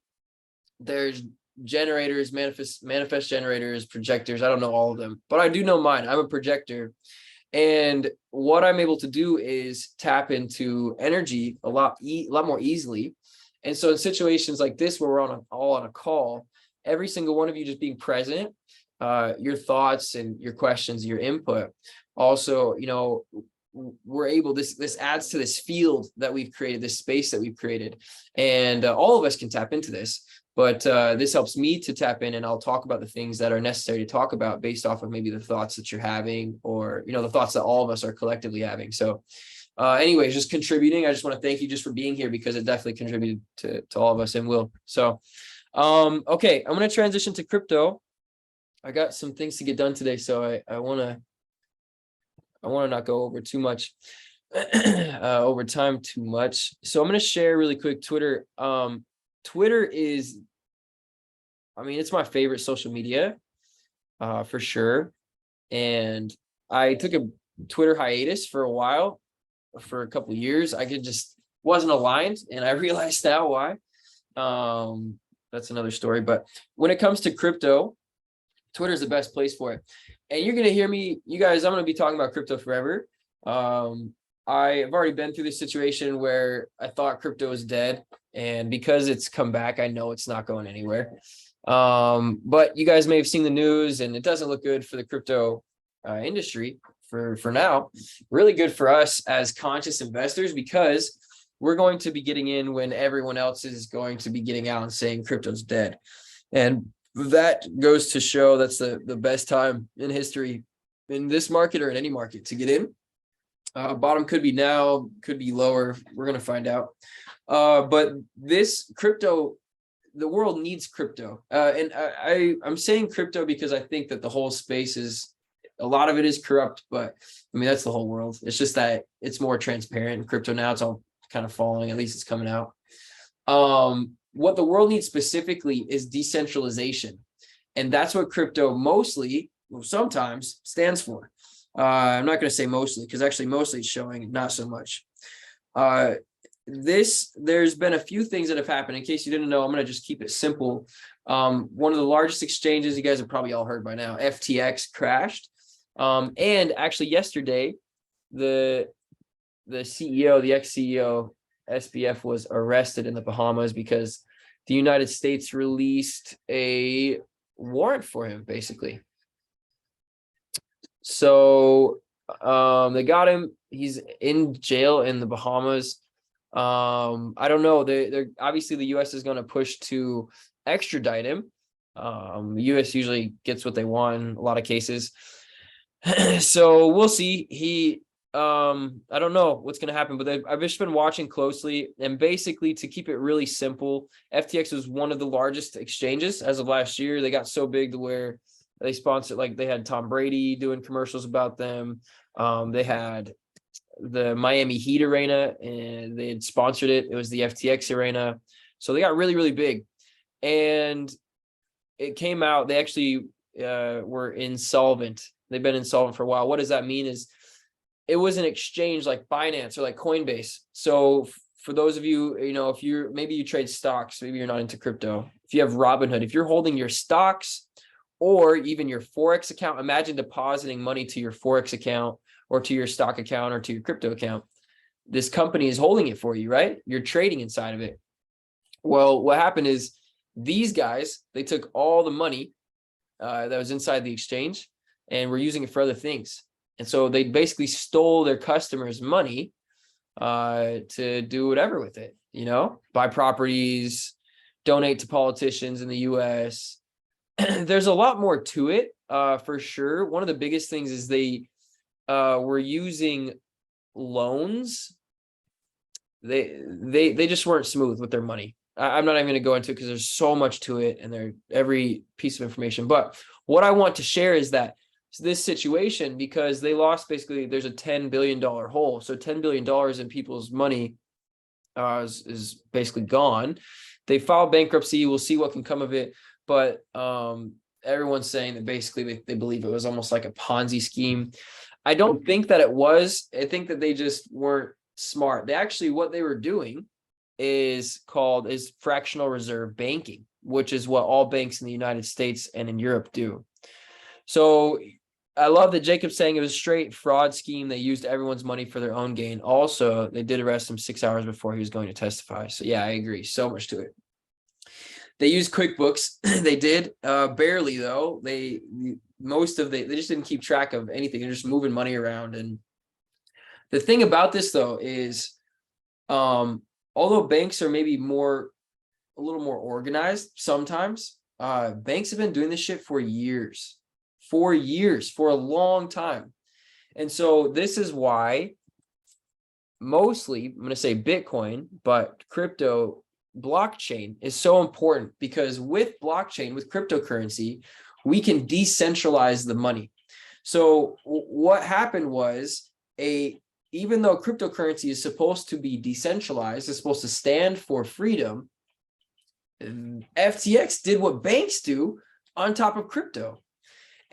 There's generators, manifest generators, projectors. I don't know all of them, but I do know mine. I'm a projector. And what I'm able to do is tap into energy a lot more easily. And so in situations like this, where we're all on a call, every single one of you just being present, your thoughts and your questions, your input, also, you know, we're able, this adds to this field that we've created, this space that we've created. And all of us can tap into this. But this helps me to tap in, and I'll talk about the things that are necessary to talk about based off of maybe the thoughts that you're having, or, you know, the thoughts that all of us are collectively having. So anyways, just contributing. I just want to thank you just for being here, because it definitely contributed to all of us and will. So, okay, I'm going to transition to crypto. I got some things to get done today, so I want to not go over too much, over time too much. So I'm going to share really quick Twitter. Twitter is, I mean, it's my favorite social media, for sure. And I took a Twitter hiatus for a while, for a couple of years. I just wasn't aligned, and I realized now why. That's another story. But when it comes to crypto, Twitter is the best place for it. And you're going to hear me, you guys, I'm going to be talking about crypto forever. I've already been through this situation where I thought crypto was dead, and because it's come back, I know it's not going anywhere. But you guys may have seen the news, and it doesn't look good for the crypto industry for now. Really good for us as conscious investors, because we're going to be getting in when everyone else is going to be getting out and saying crypto's dead. And that goes to show that's the best time in history in this market or in any market to get in. Bottom could be now, could be lower. We're going to find out. But this crypto, the world needs crypto. And I'm saying crypto because I think that the whole space is, a lot of it is corrupt, but I mean, that's the whole world. It's just that it's more transparent in crypto now. It's all kind of falling, at least it's coming out. What the world needs specifically is decentralization. And that's what crypto mostly, well, sometimes stands for. I'm not going to say mostly, because actually mostly it's showing not so much. There's been a few things that have happened. In case you didn't know, I'm going to just keep it simple. One of the largest exchanges, you guys have probably all heard by now, FTX crashed. And actually yesterday, the CEO, the ex-CEO, SBF, was arrested in the Bahamas because the United States released a warrant for him, basically. So they got him. He's in jail in the Bahamas. I don't know. They're obviously the U.S. is going to push to extradite him. The U.S. usually gets what they want in a lot of cases. So we'll see. I don't know what's going to happen, but I've just been watching closely, and basically, to keep it really simple, FTX was one of the largest exchanges as of last year. They got so big to where they sponsored, like they had Tom Brady doing commercials about them. They had the Miami Heat arena, and they had sponsored it. It was the FTX arena. So they got really, really big, and it came out, they actually were insolvent. They've been insolvent for a while. What does that mean is, it was an exchange like Binance or like Coinbase. So for those of you, if maybe you trade stocks, maybe you're not into crypto. If you have Robinhood, if you're holding your stocks or even your Forex account, imagine depositing money to your Forex account or to your stock account or to your crypto account. This company is holding it for you, right? You're trading inside of it. Well, what happened is these guys, they took all the money that was inside the exchange and were using it for other things. And so they basically stole their customers' money to do whatever with it, buy properties, donate to politicians in the US. There's a lot more to it, for sure. One of the biggest things is they were using loans. They just weren't smooth with their money. I'm not even going to go into it because there's so much to it, and every piece of information. But what I want to share is that this situation, because they lost, basically there's a $10 billion hole. So $10 billion in people's money is basically gone. They filed bankruptcy. We'll see what can come of it. But everyone's saying that basically they believe it was almost like a Ponzi scheme. I don't think that it was. I think that they just weren't smart. What they were doing is fractional reserve banking, which is what all banks in the United States and in Europe do. So I love that Jacob's saying it was a straight fraud scheme. They used everyone's money for their own gain. Also, they did arrest him 6 hours before he was going to testify. So yeah, I agree. So much to it. They used QuickBooks. They did, barely though. They just didn't keep track of anything. They're just moving money around. And the thing about this though is, although banks are maybe a little more organized sometimes, banks have been doing this shit for years, for a long time. And so this is why mostly, I'm going to say Bitcoin, but crypto blockchain is so important, because with blockchain, with cryptocurrency, we can decentralize the money. So what happened was, even though cryptocurrency is supposed to be decentralized, it's supposed to stand for freedom, FTX did what banks do on top of crypto.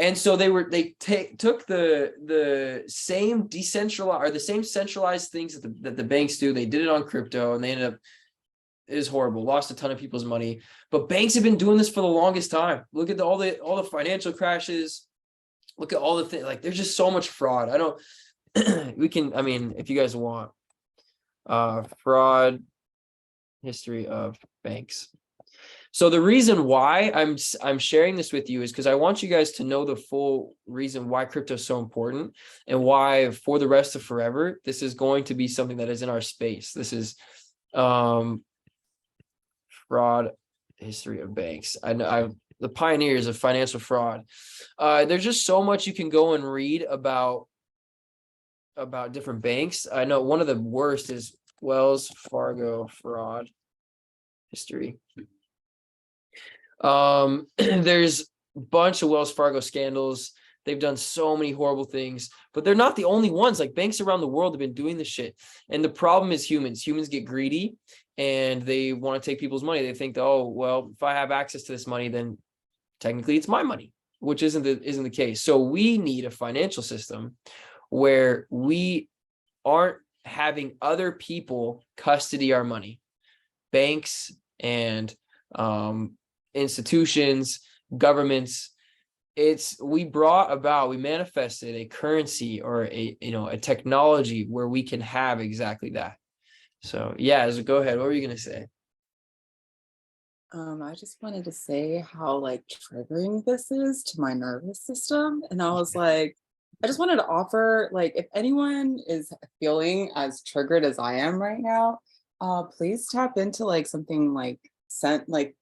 And so took the same decentralized or the same centralized things that the banks do. They did it on crypto, and they ended up, it is horrible, lost a ton of people's money. But banks have been doing this for the longest time. Look at all the financial crashes. Look at all the things. Like, there's just so much fraud. I don't. We can. I mean, if you guys want, fraud history of banks. So the reason why I'm sharing this with you is because I want you guys to know the full reason why crypto is so important, and why for the rest of forever this is going to be something that is in our space. This is fraud history of banks. I'm the pioneers of financial fraud. There's just so much you can go and read about different banks. I know one of the worst is Wells Fargo fraud history. There's a bunch of Wells Fargo scandals. They've done so many horrible things, but they're not the only ones. Like, banks around the world have been doing this shit. And the problem is humans. Humans get greedy, and they want to take people's money. They think, oh, well, if I have access to this money, then technically it's my money, which isn't the case. So we need a financial system where we aren't having other people custody our money. Banks and institutions, governments. We manifested a currency or a technology where we can have exactly that. So yeah, go ahead. What were you gonna say? I just wanted to say how like triggering this is to my nervous system. And I was like, I just wanted to offer, like, if anyone is feeling as triggered as I am right now, please tap into like something like scent, like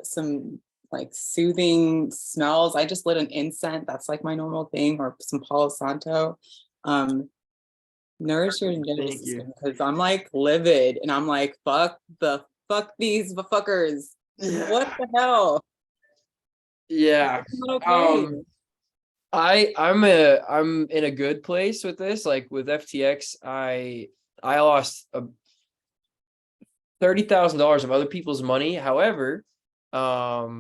some like soothing smells. I just lit an incense. That's like my normal thing, or some Palo Santo. Nourish your nervous system, because I'm like livid and I'm like, fuck these fuckers. What the hell? Yeah. Okay. I'm in a good place with this. Like with FTX, I lost $30,000 of other people's money. However, I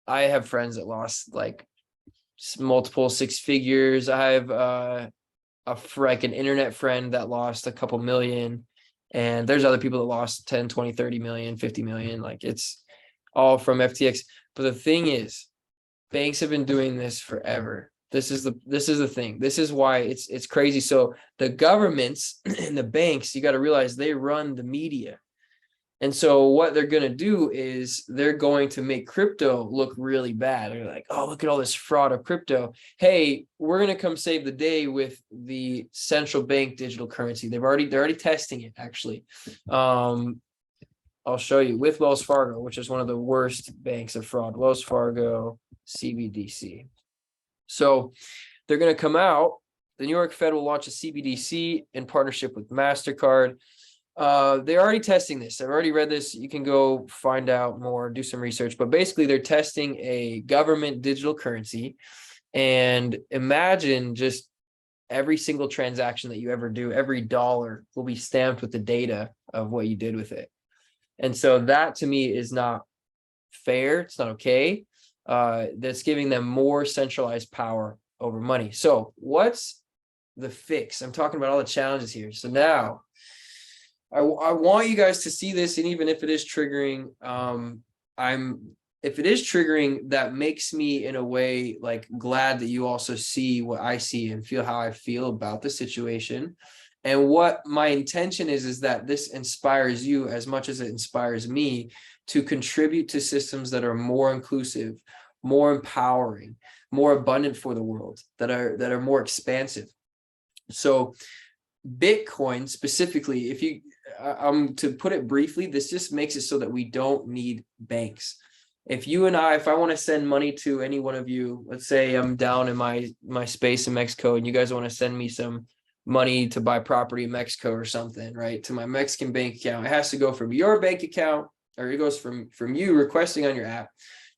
have friends that lost like multiple six figures. I have an internet friend that lost a couple million, and there's other people that lost 10, 20, 30 million, 50 million. Like, it's all from FTX. But the thing is, banks have been doing this forever. This is the thing. This is why it's crazy. So the governments and the banks, you got to realize, they run the media. And so what they're going to do is they're going to make crypto look really bad. They're like, oh, look at all this fraud of crypto. Hey, we're going to come save the day with the central bank digital currency. They're already testing it, actually. I'll show you with Wells Fargo, which is one of the worst banks of fraud. Wells Fargo CBDC. So they're going to come out. The New York Fed will launch a CBDC in partnership with MasterCard. They're already testing this. I've already read this. You can go find out more, do some research. But basically, they're testing a government digital currency. And imagine just every single transaction that you ever do, every dollar will be stamped with the data of what you did with it. And so that, to me, is not fair. It's not okay. That's giving them more centralized power over money. So what's the fix? I'm talking about all the challenges here. So now I want you guys to see this, and even if it is triggering, if it is triggering, that makes me in a way like glad that you also see what I see and feel how I feel about the situation. And what my intention is that this inspires you as much as it inspires me to contribute to systems that are more inclusive, more empowering, more abundant for the world, that are more expansive. So Bitcoin specifically, to put it briefly, this just makes it so that we don't need banks. If I want to send money to any one of you, let's say I'm down in my space in Mexico, and you guys want to send me some money to buy property in Mexico or something, right, to my Mexican bank account, it has to go from your bank account, or it goes from you requesting on your app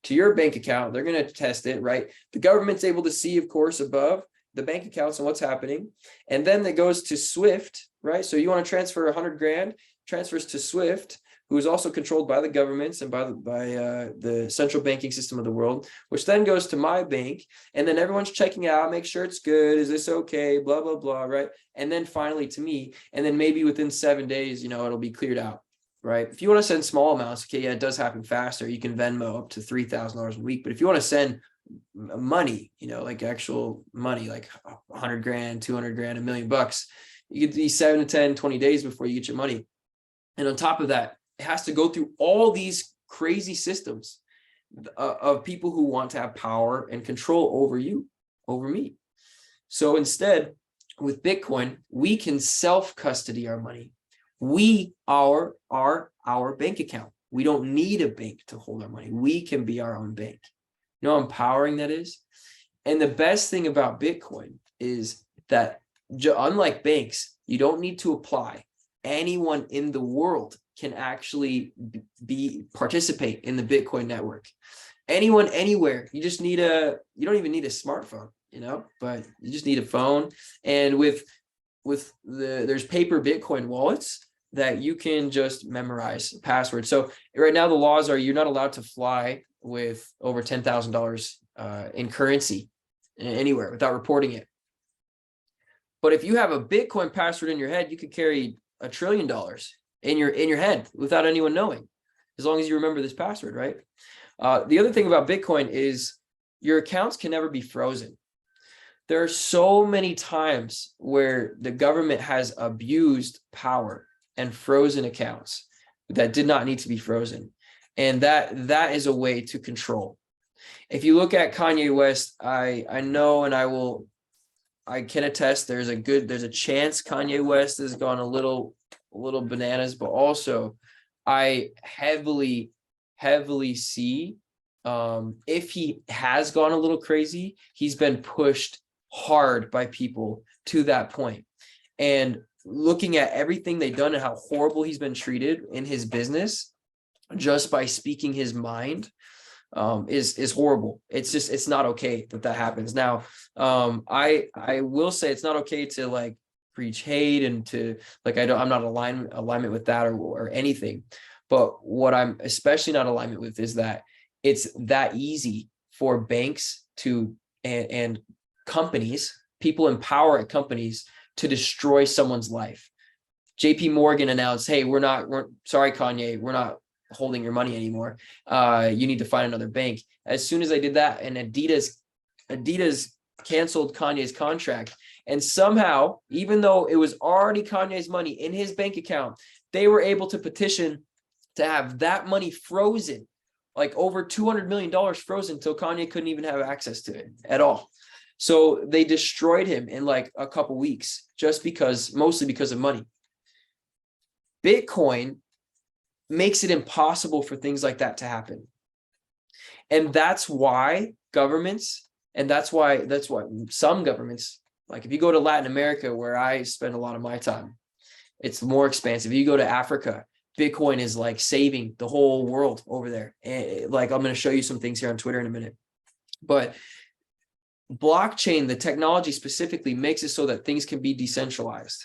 to your bank account. They're going to test it, right? The government's able to see, of course, above the bank accounts and what's happening. And then it goes to Swift, right? So you want to transfer 100 grand, transfers to Swift, who is also controlled by the governments and by the central banking system of the world, which then goes to my bank, and then everyone's checking it out, make sure it's good, is this okay, blah, blah, blah, right? And then finally to me, and then maybe within 7 days, it'll be cleared out, right? If you want to send small amounts, okay, yeah, it does happen faster. You can Venmo up to $3,000 a week, but if you want to send money, like actual money, like 100 grand, 200 grand, $1 million, you get these 7 to 10, 20 days before you get your money. And on top of that, it has to go through all these crazy systems of people who want to have power and control over you, over me. So instead, with Bitcoin, we can self-custody our money. We are our bank account. We don't need a bank to hold our money. We can be our own bank. You know how empowering that is? And the best thing about Bitcoin is that unlike banks, you don't need to apply. Anyone in the world can actually participate in the Bitcoin network. Anyone, anywhere. You don't even need a smartphone, but you just need a phone. And there's paper Bitcoin wallets that you can just memorize passwords. So right now the laws are you're not allowed to fly with over $10,000 in currency anywhere without reporting it. But if you have a Bitcoin password in your head, you could carry $1 trillion in your head without anyone knowing, as long as you remember this password, right? The other thing about Bitcoin is your accounts can never be frozen. There are so many times where the government has abused power and frozen accounts that did not need to be frozen. And that is a way to control. If you look at Kanye West, I know, and I can attest there's a chance Kanye West has gone a little bananas, but also I heavily see if he has gone a little crazy, he's been pushed hard by people to that point. And looking at everything they've done and how horrible he's been treated in his business just by speaking his mind is horrible. It's not okay that happens. Now, I will say it's not okay to like preach hate and to like, I'm not alignment with that or anything. But what I'm especially not alignment with is that it's that easy for banks and companies, people in power at companies to destroy someone's life. JP Morgan announced, hey, we're sorry, Kanye, we're not holding your money anymore. You need to find another bank. As soon as I did that, and Adidas canceled Kanye's contract, and somehow, even though it was already Kanye's money in his bank account, they were able to petition to have that money frozen, like over $200 million frozen, till Kanye couldn't even have access to it at all. So they destroyed him in like a couple weeks, mostly because of money. Bitcoin makes it impossible for things like that to happen. And that's why governments, and that's why some governments, like if you go to Latin America, where I spend a lot of my time, it's more expansive. If you go to Africa, Bitcoin is like saving the whole world over there. And like, I'm going to show you some things here on Twitter in a minute. But blockchain, the technology specifically, makes it so that things can be decentralized.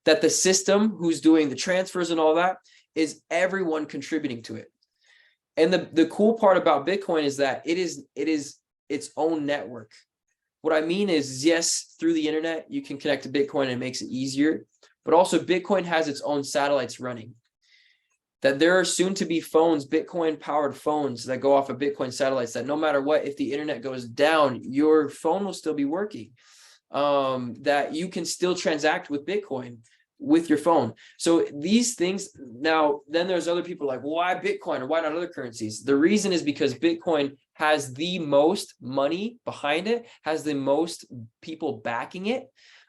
That the system who's doing the transfers and all that is everyone contributing to it. And the cool part about Bitcoin is that it is its own network. What I mean is, yes, through the internet, you can connect to Bitcoin and it makes it easier, but also Bitcoin has its own satellites running. That there are soon to be phones, Bitcoin powered phones that go off of Bitcoin satellites, that no matter what, if the internet goes down, your phone will still be working. That you can still transact with Bitcoin with your phone. So these things, now, then there's other people like, why Bitcoin or why not other currencies? The reason is because Bitcoin has the most money behind it, has the most people backing it.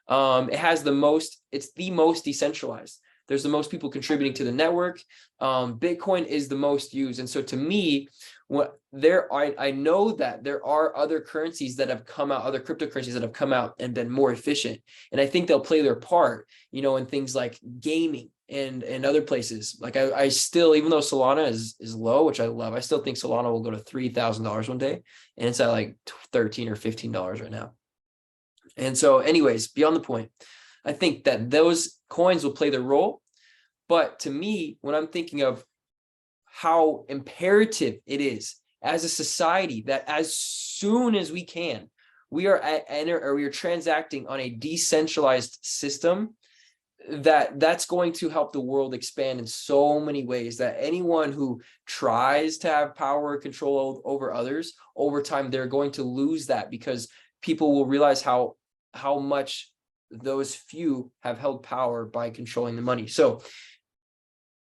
It's the most decentralized. There's the most people contributing to the network. Bitcoin is the most used. And so to me, I know that there are other currencies that have come out, other cryptocurrencies that have come out and been more efficient. And I think they'll play their part, in things like gaming and other places. Like I still, even though Solana is low, which I love, I still think Solana will go to $3,000 one day. And it's at like $13 or $15 right now. And so anyways, beyond the point, I think that those coins will play their role. But to me, when I'm thinking of how imperative it is as a society that as soon as we can, we are transacting on a decentralized system that's going to help the world expand in so many ways, that anyone who tries to have power or control over others, over time, they're going to lose that, because people will realize how much those few have held power by controlling the money. So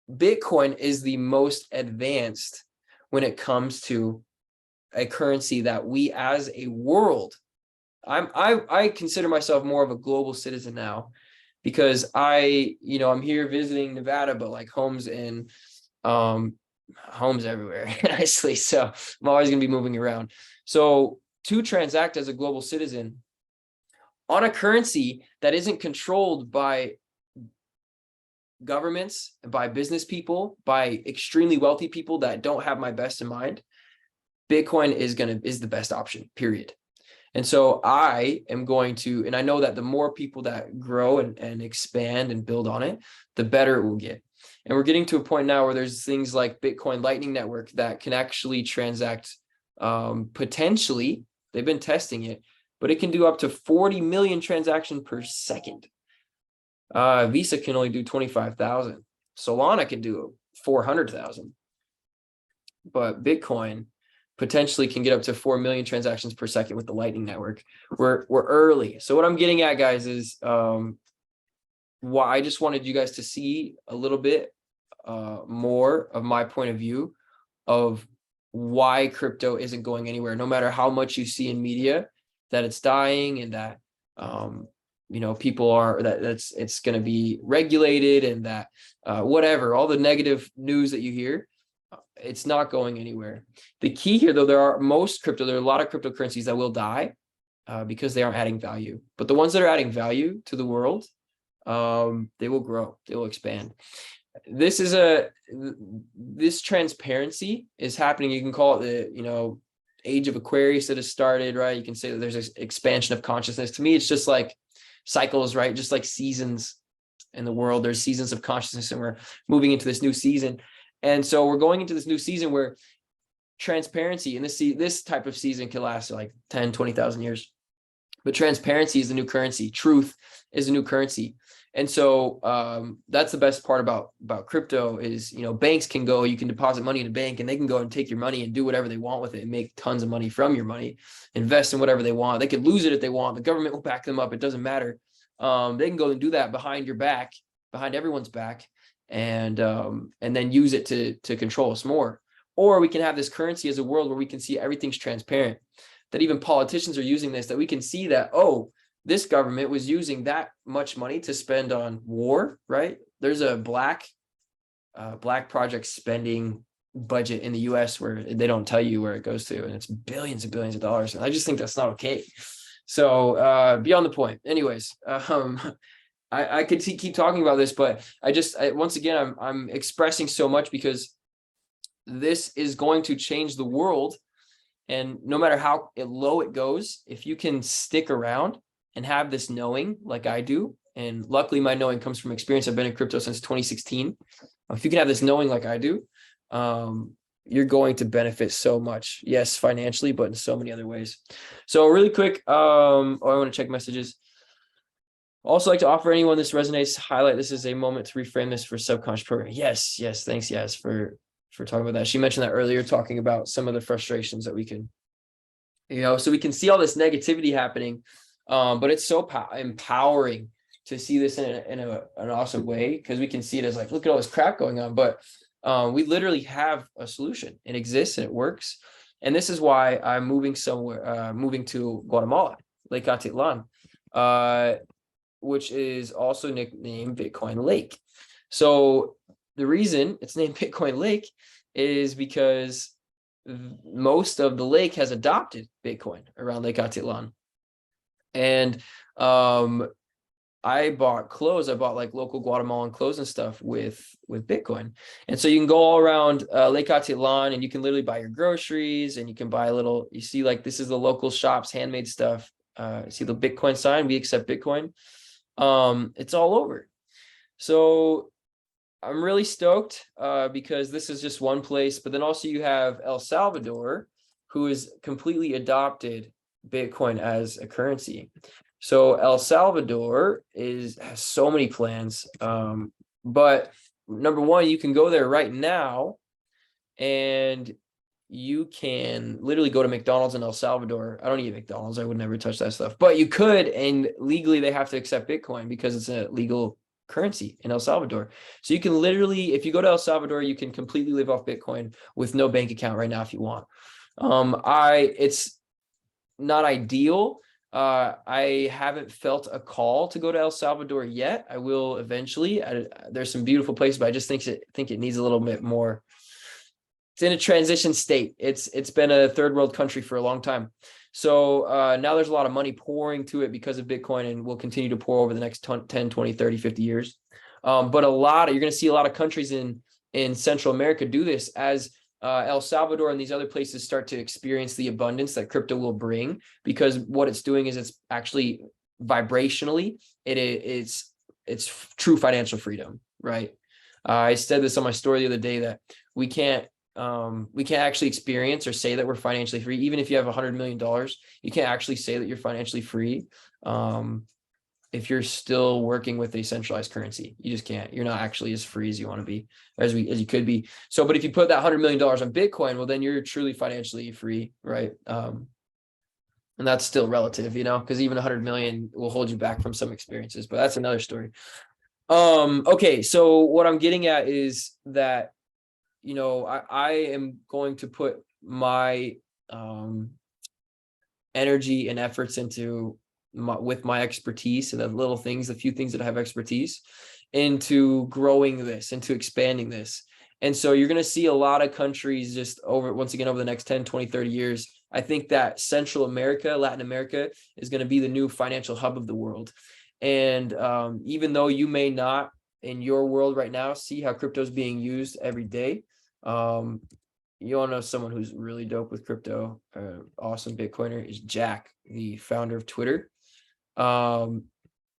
Bitcoin is the most advanced when it comes to a currency that we as a world, I consider myself more of a global citizen now, because I'm here visiting Nevada, but like homes everywhere, nicely. So I'm always going to be moving around. So to transact as a global citizen on a currency that isn't controlled by governments, by business people, by extremely wealthy people that don't have my best in mind, Bitcoin is the best option, period. And so I am going to, and I know that the more people that grow and expand and build on it, the better it will get. And we're getting to a point now where there's things like Bitcoin Lightning Network that can actually transact, potentially, they've been testing it, but it can do up to 40 million transactions per second. Visa can only do 25,000. Solana can do 400,000. But Bitcoin potentially can get up to 4 million transactions per second with the Lightning Network. We're early. So what I'm getting at, guys, is why I just wanted you guys to see a little bit more of my point of view of why crypto isn't going anywhere, no matter how much you see in media that it's dying, and that people are that it's going to be regulated, and that whatever, all the negative news that you hear. It's not going anywhere. The key here, though, there are a lot of cryptocurrencies that will die because they aren't adding value. But the ones that are adding value to the world, they will grow, they will expand. This transparency is happening. You can call it the age of Aquarius that has started, right? You can say that there's an expansion of consciousness. To me, it's just like cycles, right? Just like seasons in the world, there's seasons of consciousness, and we're moving into this new season. And so we're going into this new season where transparency, and this type of season can last like 10, 20,000 years. But transparency is the new currency. Truth is a new currency. And so that's the best part about crypto is, banks can go, you can deposit money in a bank, and they can go and take your money and do whatever they want with it and make tons of money from your money, invest in whatever they want. They could lose it if they want. The government will back them up. It doesn't matter. They can go and do that behind your back, behind everyone's back, and then use it to control us more. Or we can have this currency as a world where we can see everything's transparent, that even politicians are using this, that we can see that, oh, this government was using that much money to spend on war, right? There's a black project spending budget in the US where they don't tell you where it goes to, and it's billions and billions of dollars. And I just think that's not okay. So beyond the point. Anyways, I could keep talking about this, but once again, I'm expressing so much because this is going to change the world. And no matter how low it goes, if you can stick around and have this knowing like I do, and luckily my knowing comes from experience. I've been in crypto since 2016. If you can have this knowing like I do, you're going to benefit so much. Yes, financially, but in so many other ways. So really quick, I want to check messages. Also like to offer anyone this resonates, highlight this is a moment to reframe this for subconscious program. Yes. Thanks, Yas, for talking about that. She mentioned that earlier, talking about some of the frustrations that we can, so we can see all this negativity happening, but it's so empowering to see this in an awesome way, because we can see it as like, look at all this crap going on, but we literally have a solution. It exists and it works. And this is why I'm moving to Guatemala, Lake Atitlan, which is also nicknamed Bitcoin Lake. So the reason it's named Bitcoin Lake is because most of the lake has adopted Bitcoin around Lake Atitlan. And I bought clothes. I bought like local Guatemalan clothes and stuff with Bitcoin. And so you can go all around Lake Atitlan, and you can literally buy your groceries, and you can buy you see like this is the local shops, handmade stuff. See the Bitcoin sign, we accept Bitcoin. It's all over. So I'm really stoked because this is just one place, but then also you have El Salvador, who has completely adopted Bitcoin as a currency. So El Salvador has so many plans. But number one, you can go there right now and you can literally go to McDonald's in El Salvador. I don't eat McDonald's. I would never touch that stuff. But you could, and legally they have to accept Bitcoin because it's a legal currency in El Salvador. So you can literally, if you go to El Salvador, you can completely live off Bitcoin with no bank account right now if you want. It's not ideal. I haven't felt a call to go to El Salvador yet. I will eventually. There's some beautiful places, but I just think it needs a little bit more. It's in a transition state. It's been a third world country for a long time. So now there's a lot of money pouring to it because of Bitcoin, and will continue to pour over the next 10, 20, 30, 50 years. But you're going to see a lot of countries in Central America do this as El Salvador and these other places start to experience the abundance that crypto will bring, because what it's doing is it's actually vibrationally, it's true financial freedom, right? I said this on my story the other day that we can't actually experience or say that we're financially free. Even if you have $100 million, you can't actually say that you're financially free if you're still working with a centralized currency. You just can't. You're not actually as free as you want to be, as you could be. So, but if you put that $100 million on Bitcoin, well, then you're truly financially free, right? And that's still relative, because even 100 million will hold you back from some experiences, but that's another story. Okay, so what I'm getting at is that I am going to put my energy and efforts into with my expertise and the few things that I have expertise, into growing this, into expanding this. And so you're going to see a lot of countries just over the next 10, 20, 30 years. I think that Central America, Latin America is going to be the new financial hub of the world. And even though you may not in your world right now see how crypto is being used every day, you all know someone who's really dope with crypto, awesome Bitcoiner, is Jack, the founder of Twitter.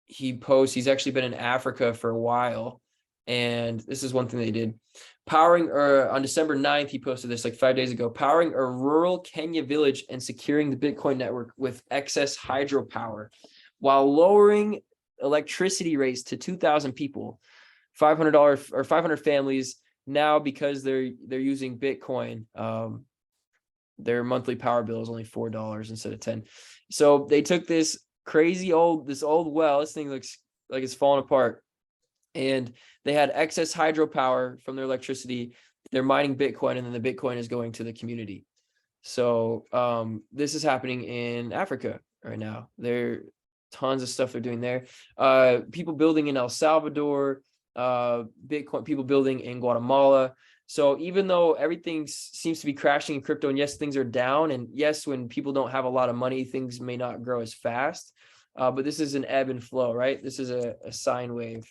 He's actually been in Africa for a while, and this is one thing they did. On December 9th, he posted this like 5 days ago, powering a rural Kenya village and securing the Bitcoin network with excess hydropower while lowering electricity rates to 2,000 people, $500 or 500 families. Now, because they're using Bitcoin, their monthly power bill is only $4 instead of 10. So they took this old well. This thing looks like it's falling apart, and they had excess hydropower from their electricity. They're mining Bitcoin, and then the Bitcoin is going to the community. So this is happening in Africa right now. There are tons of stuff they're doing there. People building in El Salvador. Bitcoin, people building in Guatemala. So even though everything seems to be crashing in crypto, and yes, things are down, and yes, when people don't have a lot of money, things may not grow as fast, but this is an ebb and flow, right? This is a sine wave,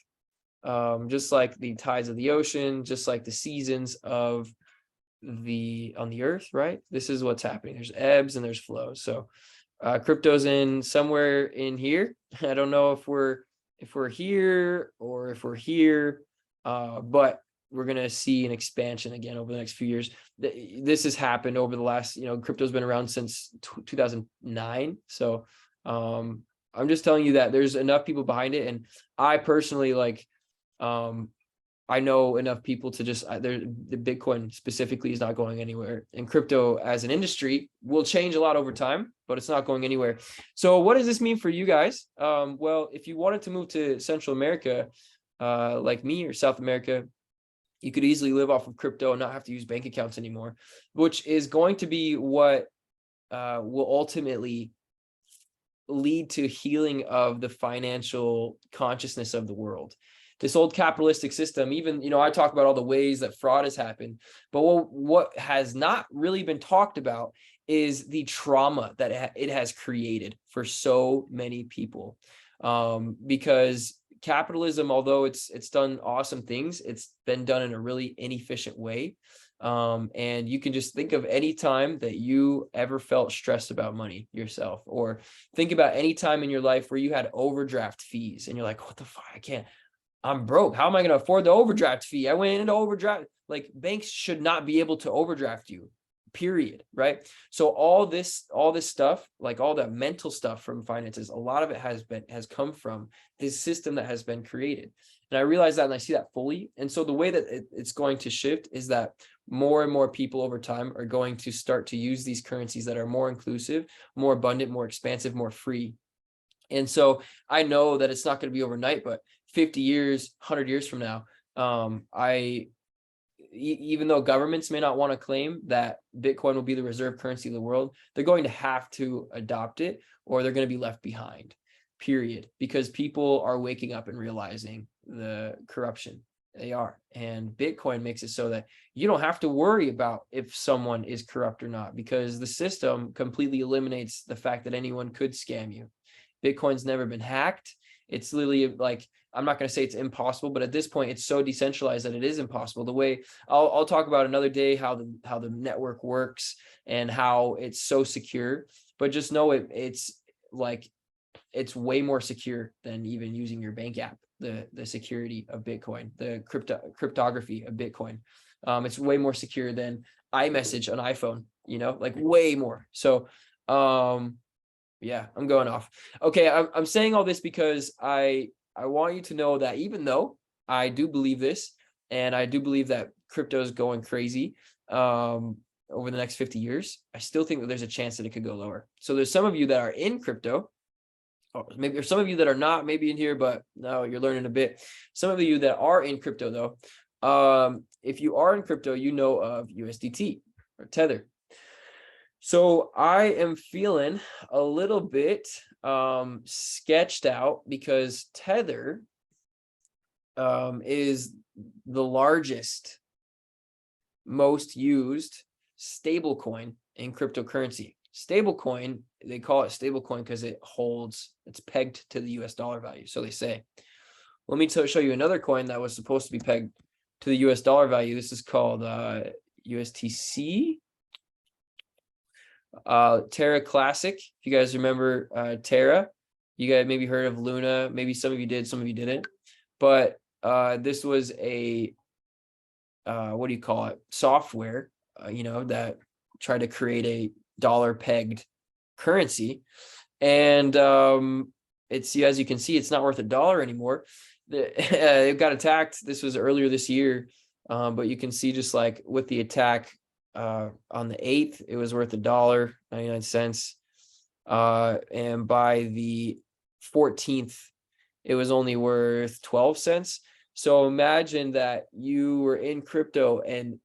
just like the tides of the ocean, just like the seasons on the earth, right? This is what's happening. There's ebbs and there's flows. So crypto's in somewhere in here. I don't know if we're here or if we're here, but we're going to see an expansion again over the next few years. This has happened over the last, crypto's been around since 2009. So I'm just telling you that there's enough people behind it. And I personally I know enough people to just, the Bitcoin specifically is not going anywhere, and crypto as an industry will change a lot over time, but it's not going anywhere. So what does this mean for you guys? Well, if you wanted to move to Central America, like me, or South America, you could easily live off of crypto and not have to use bank accounts anymore, which is going to be what will ultimately lead to healing of the financial consciousness of the world. This old capitalistic system, even, I talk about all the ways that fraud has happened, but what has not really been talked about is the trauma that it has created for so many people. Because capitalism, although it's done awesome things, it's been done in a really inefficient way. And you can just think of any time that you ever felt stressed about money yourself, or think about any time in your life where you had overdraft fees and you're like, what the fuck, I'm broke. How am I going to afford the overdraft fee? I went into overdraft. Like, banks should not be able to overdraft you, period. Right. So all this stuff, like all that mental stuff from finances, a lot of it has come from this system that has been created. And I realize that, and I see that fully. And so the way that it's going to shift is that more and more people over time are going to start to use these currencies that are more inclusive, more abundant, more expansive, more free. And so I know that it's not going to be overnight, but 50 years, 100 years from now, even though governments may not want to claim that Bitcoin will be the reserve currency of the world, they're going to have to adopt it, or they're going to be left behind, period. Because people are waking up and realizing the corruption. They are. And Bitcoin makes it so that you don't have to worry about if someone is corrupt or not, because the system completely eliminates the fact that anyone could scam you. Bitcoin's never been hacked. It's literally like, I'm not going to say it's impossible, but at this point, it's so decentralized that it is impossible. The way I'll talk about another day how the network works and how it's so secure. But just know it's way more secure than even using your bank app. The security of Bitcoin, the cryptography of Bitcoin, it's way more secure than iMessage on iPhone. Like way more. So, yeah, I'm going off. Okay, I'm saying all this because I want you to know that even though I do believe this, and I do believe that crypto is going crazy over the next 50 years, I still think that there's a chance that it could go lower. So there's some of you that are in crypto, or maybe there's some of you that are not maybe in here, but no, you're learning a bit. Some of you that are in crypto though, if you are in crypto, you know of USDT or Tether. So I am feeling a little bit sketched out because Tether is the largest, most used stablecoin in cryptocurrency. Stablecoin, they call it stablecoin because it's pegged to the US dollar value. So they say. Let me show you another coin that was supposed to be pegged to the US dollar value. This is called USTC. Terra Classic. If you guys remember Terra, you guys maybe heard of Luna. Maybe some of you did, some of you didn't. But this was a what do you call it? Software, that tried to create a dollar pegged currency. And it's, as you can see, it's not worth $1 anymore. It got attacked. This was earlier this year, but you can see just like with the attack. On the 8th, it was worth $1.99. And by the 14th, it was only worth 12 cents. So imagine that you were in crypto and,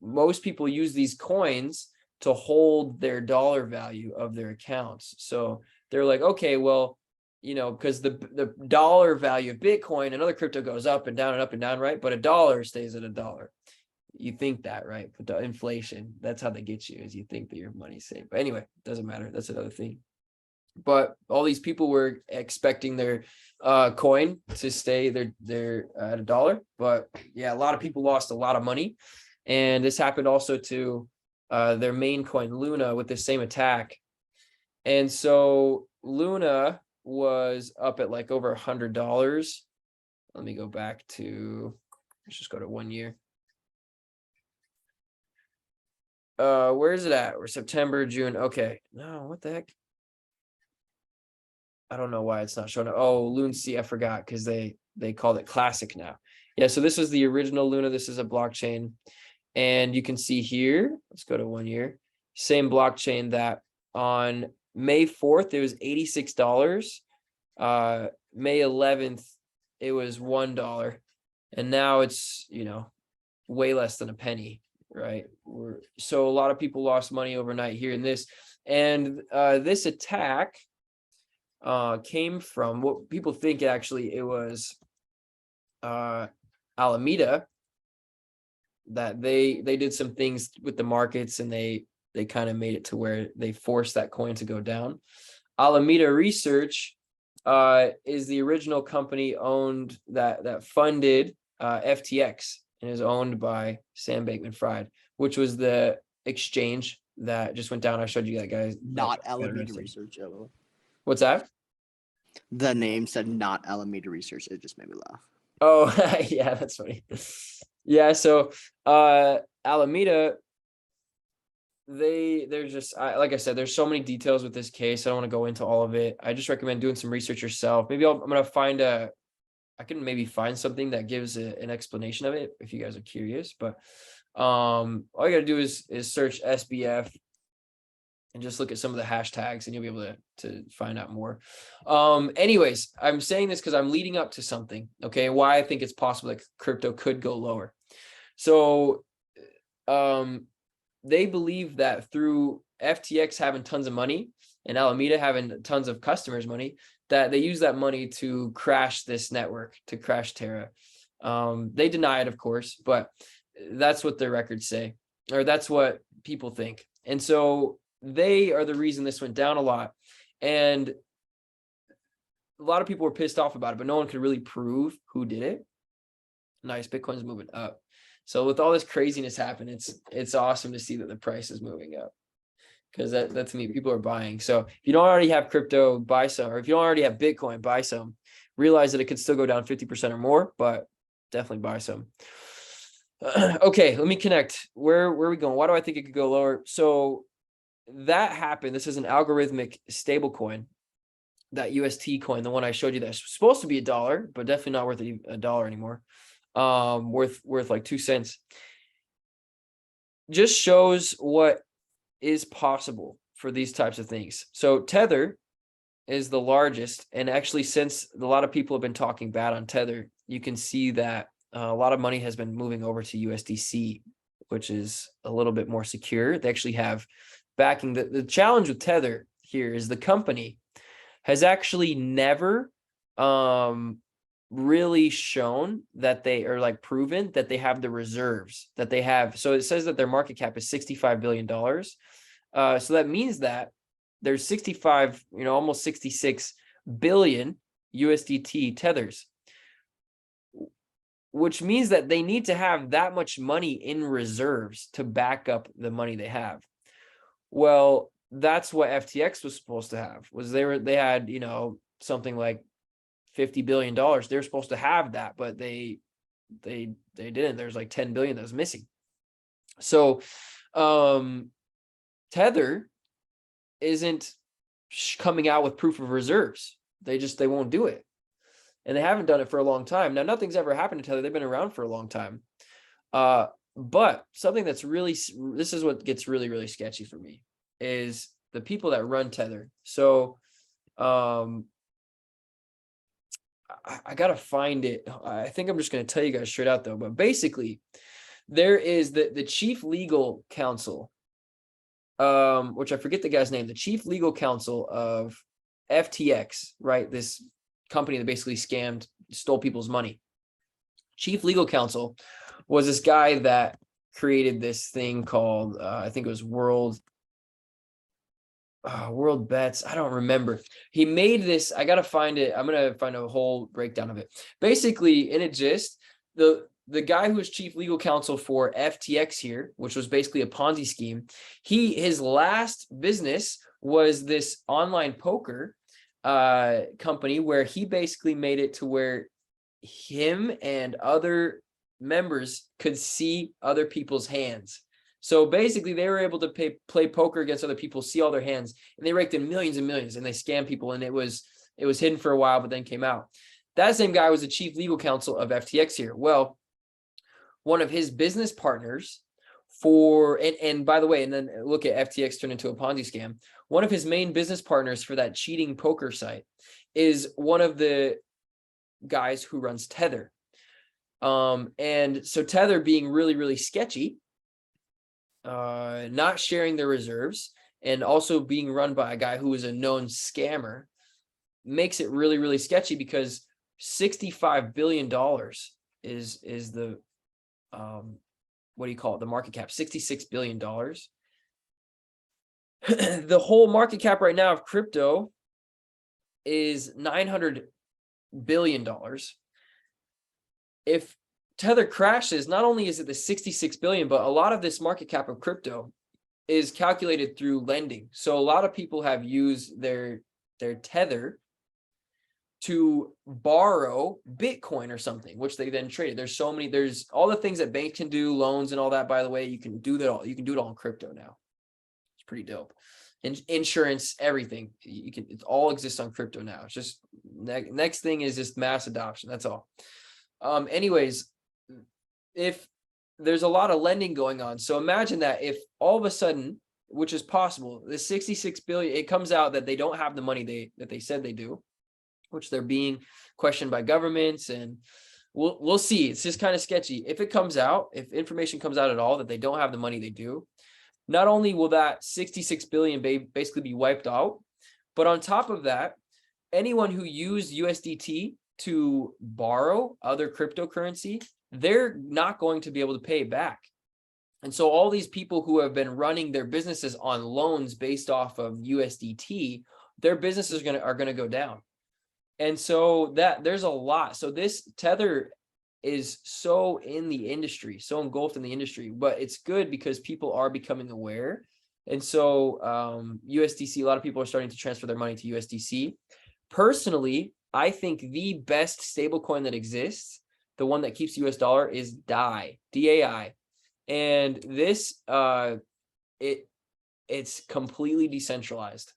most people use these coins to hold their dollar value of their accounts. So they're like, okay, well, because the dollar value of Bitcoin and other crypto goes up and down and up and down, right? But $1 stays at $1. You think that, right? But the inflation, that's how they get you, is you think that your money's safe. But anyway, it doesn't matter. That's another thing. But all these people were expecting their coin to stay they're at $1. But yeah, a lot of people lost a lot of money. And this happened also to their main coin, Luna, with the same attack. And so Luna was up at like over $100. Let me go back to, let's just go to 1 year. Where is it at? We're September, June. Okay. No, what the heck? I don't know why it's not showing up. Oh, Lunacy, I forgot, because they called it Classic now. Yeah, so this was the original Luna. This is a blockchain. And you can see here, let's go to 1 year. Same blockchain that on May 4th, it was $86. May 11th, it was $1. And now it's, way less than a penny. Right. So a lot of people lost money overnight here in this. And this attack came from what people think actually it was Alameda, that they did some things with the markets and they kind of made it to where they forced that coin to go down. Alameda Research is the original company owned that funded FTX. And is owned by Sam Bankman-Fried, which was the exchange that just went down. I showed you that, guys. Not Alameda Research. What's that? The name said not Alameda Research. It just made me laugh. Oh, yeah, that's funny. Yeah, so Alameda, they're just like I said, there's so many details with this case. I don't want to go into all of it. I just recommend doing some research yourself. Maybe I'm gonna find I can maybe find something that gives an explanation of it if you guys are curious. But all you gotta do is search SBF and just look at some of the hashtags and you'll be able to find out more. Anyways, I'm saying this because I'm leading up to something, okay, why I think it's possible that crypto could go lower. So they believe that through FTX having tons of money and Alameda having tons of customers' money, that they use that money to crash this network, to crash Terra. They deny it, of course, but that's what their records say, or that's what people think. And so they are the reason this went down a lot. And a lot of people were pissed off about it, but no one could really prove who did it. Nice, Bitcoin's moving up. So with all this craziness happening, it's awesome to see that the price is moving up, because that to me, people are buying. So if you don't already have crypto, buy some, or if you don't already have Bitcoin, buy some. Realize that it could still go down 50% or more, but definitely buy some. Okay, let me connect. Where are we going? Why do I think it could go lower? So that happened. This is an algorithmic stable coin, that UST coin, the one I showed you that's supposed to be $1, but definitely not worth $1 anymore. Worth like 2 cents. Just shows what is possible for these types of things. So Tether is the largest, and actually, since a lot of people have been talking bad on Tether, you can see that a lot of money has been moving over to USDC, which is a little bit more secure. They actually have backing. The challenge with Tether here is the company has actually never really shown that they are like proven that they have the reserves that they have. So it says that their market cap is $65 billion. So that means that there's 65, almost 66 billion USDT tethers, which means that they need to have that much money in reserves to back up the money they have. Well, that's what FTX was supposed to have. They had, something like $50 billion. They're supposed to have that, but they didn't. There's like 10 billion that was missing. So Tether isn't coming out with proof of reserves. They won't do it. And they haven't done it for a long time. Now, nothing's ever happened to Tether. They've been around for a long time. But something that's this is what gets really, really sketchy for me, is the people that run Tether. So I got to find it. I think I'm just going to tell you guys straight out, though. But basically, there is the chief legal counsel, which I forget the guy's name, the chief legal counsel of FTX, right? This company that basically stole people's money. Chief legal counsel was this guy that created this thing called, I think it was World Bets. I don't remember. He made this. I got to find it. I'm going to find a whole breakdown of it. Basically, in a gist, the guy who was chief legal counsel for FTX here, which was basically a Ponzi scheme, his last business was this online poker company where he basically made it to where him and other members could see other people's hands. So basically they were able to play poker against other people, see all their hands, and they raked in millions and millions, and they scammed people, and it was hidden for a while, but then came out. That same guy was the chief legal counsel of FTX here. Well, one of his business partners and by the way, and then look at FTX turned into a Ponzi scam. One of his main business partners for that cheating poker site is one of the guys who runs Tether. And so Tether being really, really sketchy, not sharing their reserves, and also being run by a guy who is a known scammer, makes it really, really sketchy, because $65 billion is the what do you call it? The market cap, $66 billion. The whole market cap right now of crypto is $900 billion. If Tether crashes, not only is it the 66 billion, but a lot of this market cap of crypto is calculated through lending. So a lot of people have used their Tether to borrow Bitcoin or something, which they then traded. There's all the things that banks can do, loans and all that, by the way, you can do that all. You can do it all in crypto now. It's pretty dope. And insurance, everything. It all exists on crypto now. It's just next thing is just mass adoption. That's all. Anyways, if there's a lot of lending going on. So imagine that if all of a sudden, which is possible, the 66 billion, it comes out that they don't have the money that they said they do, which they're being questioned by governments, and we'll see. It's just kind of sketchy. If it comes out, if information comes out at all that they don't have the money they do, not only will that 66 billion basically be wiped out, but on top of that, anyone who used USDT to borrow other cryptocurrency, they're not going to be able to pay it back. And so all these people who have been running their businesses on loans based off of USDT, their businesses are going to go down. And so that there's a lot. So this Tether is so in the industry, so engulfed in the industry, but it's good because people are becoming aware. And so USDC, a lot of people are starting to transfer their money to USDC. Personally, I think the best stablecoin that exists, the one that keeps US dollar, is DAI, D-A-I. And this, it's completely decentralized.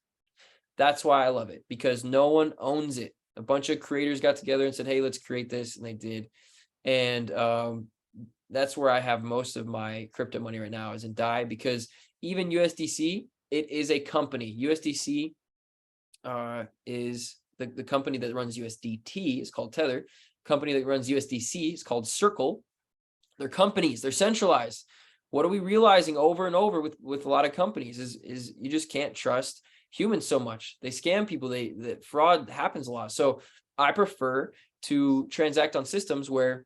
That's why I love it, because no one owns it. A bunch of creators got together and said, hey, let's create this. And they did. And that's where I have most of my crypto money right now, is in DAI, because even USDC, it is a company. USDC is the company that runs USDT is called Tether. Company that runs USDC is called Circle. They're companies, they're centralized. What are we realizing over and over with a lot of companies is you just can't trust humans so much. They scam people, the fraud happens a lot. So I prefer to transact on systems where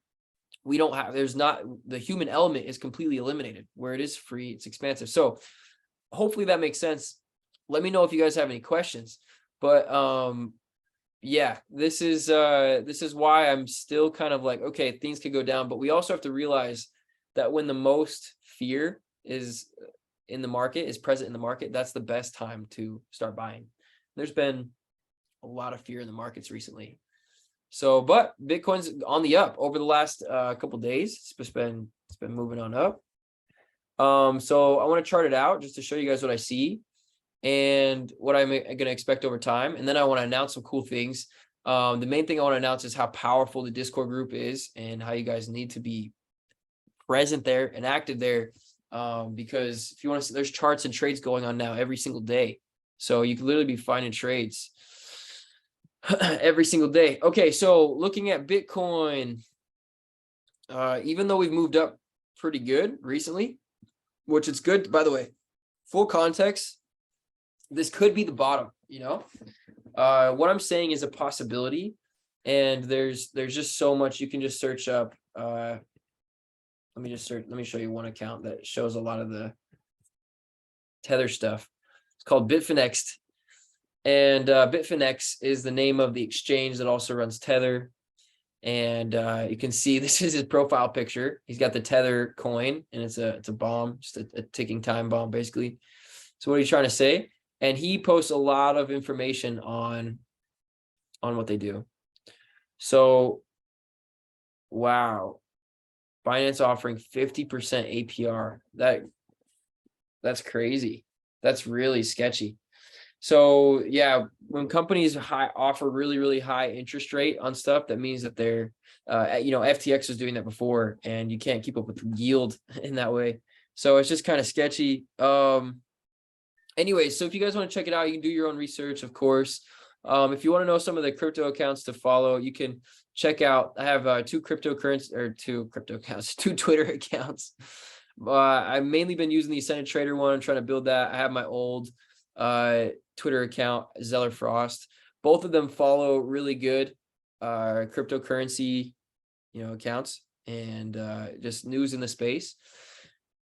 there's not, the human element is completely eliminated, where it is free, it's expansive. So hopefully that makes sense. Let me know if you guys have any questions. But yeah, this is why I'm still kind of like, okay, things could go down, but we also have to realize that when the most fear is in the market, is present in the market, that's the best time to start buying. There's been a lot of fear in the markets recently. So, but Bitcoin's on the up over the last couple of days. It's been moving on up. So I want to chart it out just to show you guys what I see and what I'm going to expect over time. And then I want to announce some cool things. The main thing I want to announce is how powerful the Discord group is and how you guys need to be present there and active there. Because if you want to see, there's charts and trades going on now every single day. So you can literally be finding trades every single day. Okay, so looking at Bitcoin, even though we've moved up pretty good recently, which is good, by the way, full context, this could be the bottom, you know. What I'm saying is a possibility, and there's just so much. You can just search up. Let me show you one account that shows a lot of the Tether stuff. It's called Bitfinex, and Bitfinex is the name of the exchange that also runs Tether. And you can see this is his profile picture. He's got the Tether coin, and it's a bomb, just a ticking time bomb, basically. So what are you trying to say? And he posts a lot of information on what they do. So, wow, Binance offering 50% APR. That's crazy. That's really sketchy. So yeah, when companies offer really, really high interest rate on stuff, that means that they're, FTX was doing that before, and you can't keep up with yield in that way. So it's just kind of sketchy. Anyway, so if you guys want to check it out, you can do your own research, of course. If you want to know some of the crypto accounts to follow, you can check out. I have two Twitter accounts. I've mainly been using the Ascended Trader one. I'm trying to build that. I have my old Twitter account, Zeller Frost. Both of them follow really good cryptocurrency, accounts and just news in the space.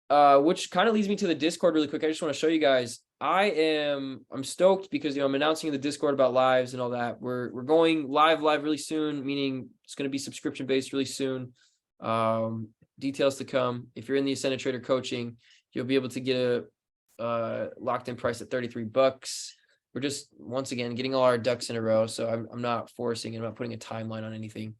Which kind of leads me to the Discord really quick. I just want to show you guys. I'm stoked because I'm announcing in the Discord about lives and all that. We're going live really soon, meaning it's going to be subscription based really soon. Details to come. If you're in the Ascended Trader coaching, you'll be able to get a locked in price at $33. we're just once again getting all our ducks in a row. So I'm not forcing, I'm not putting a timeline on anything.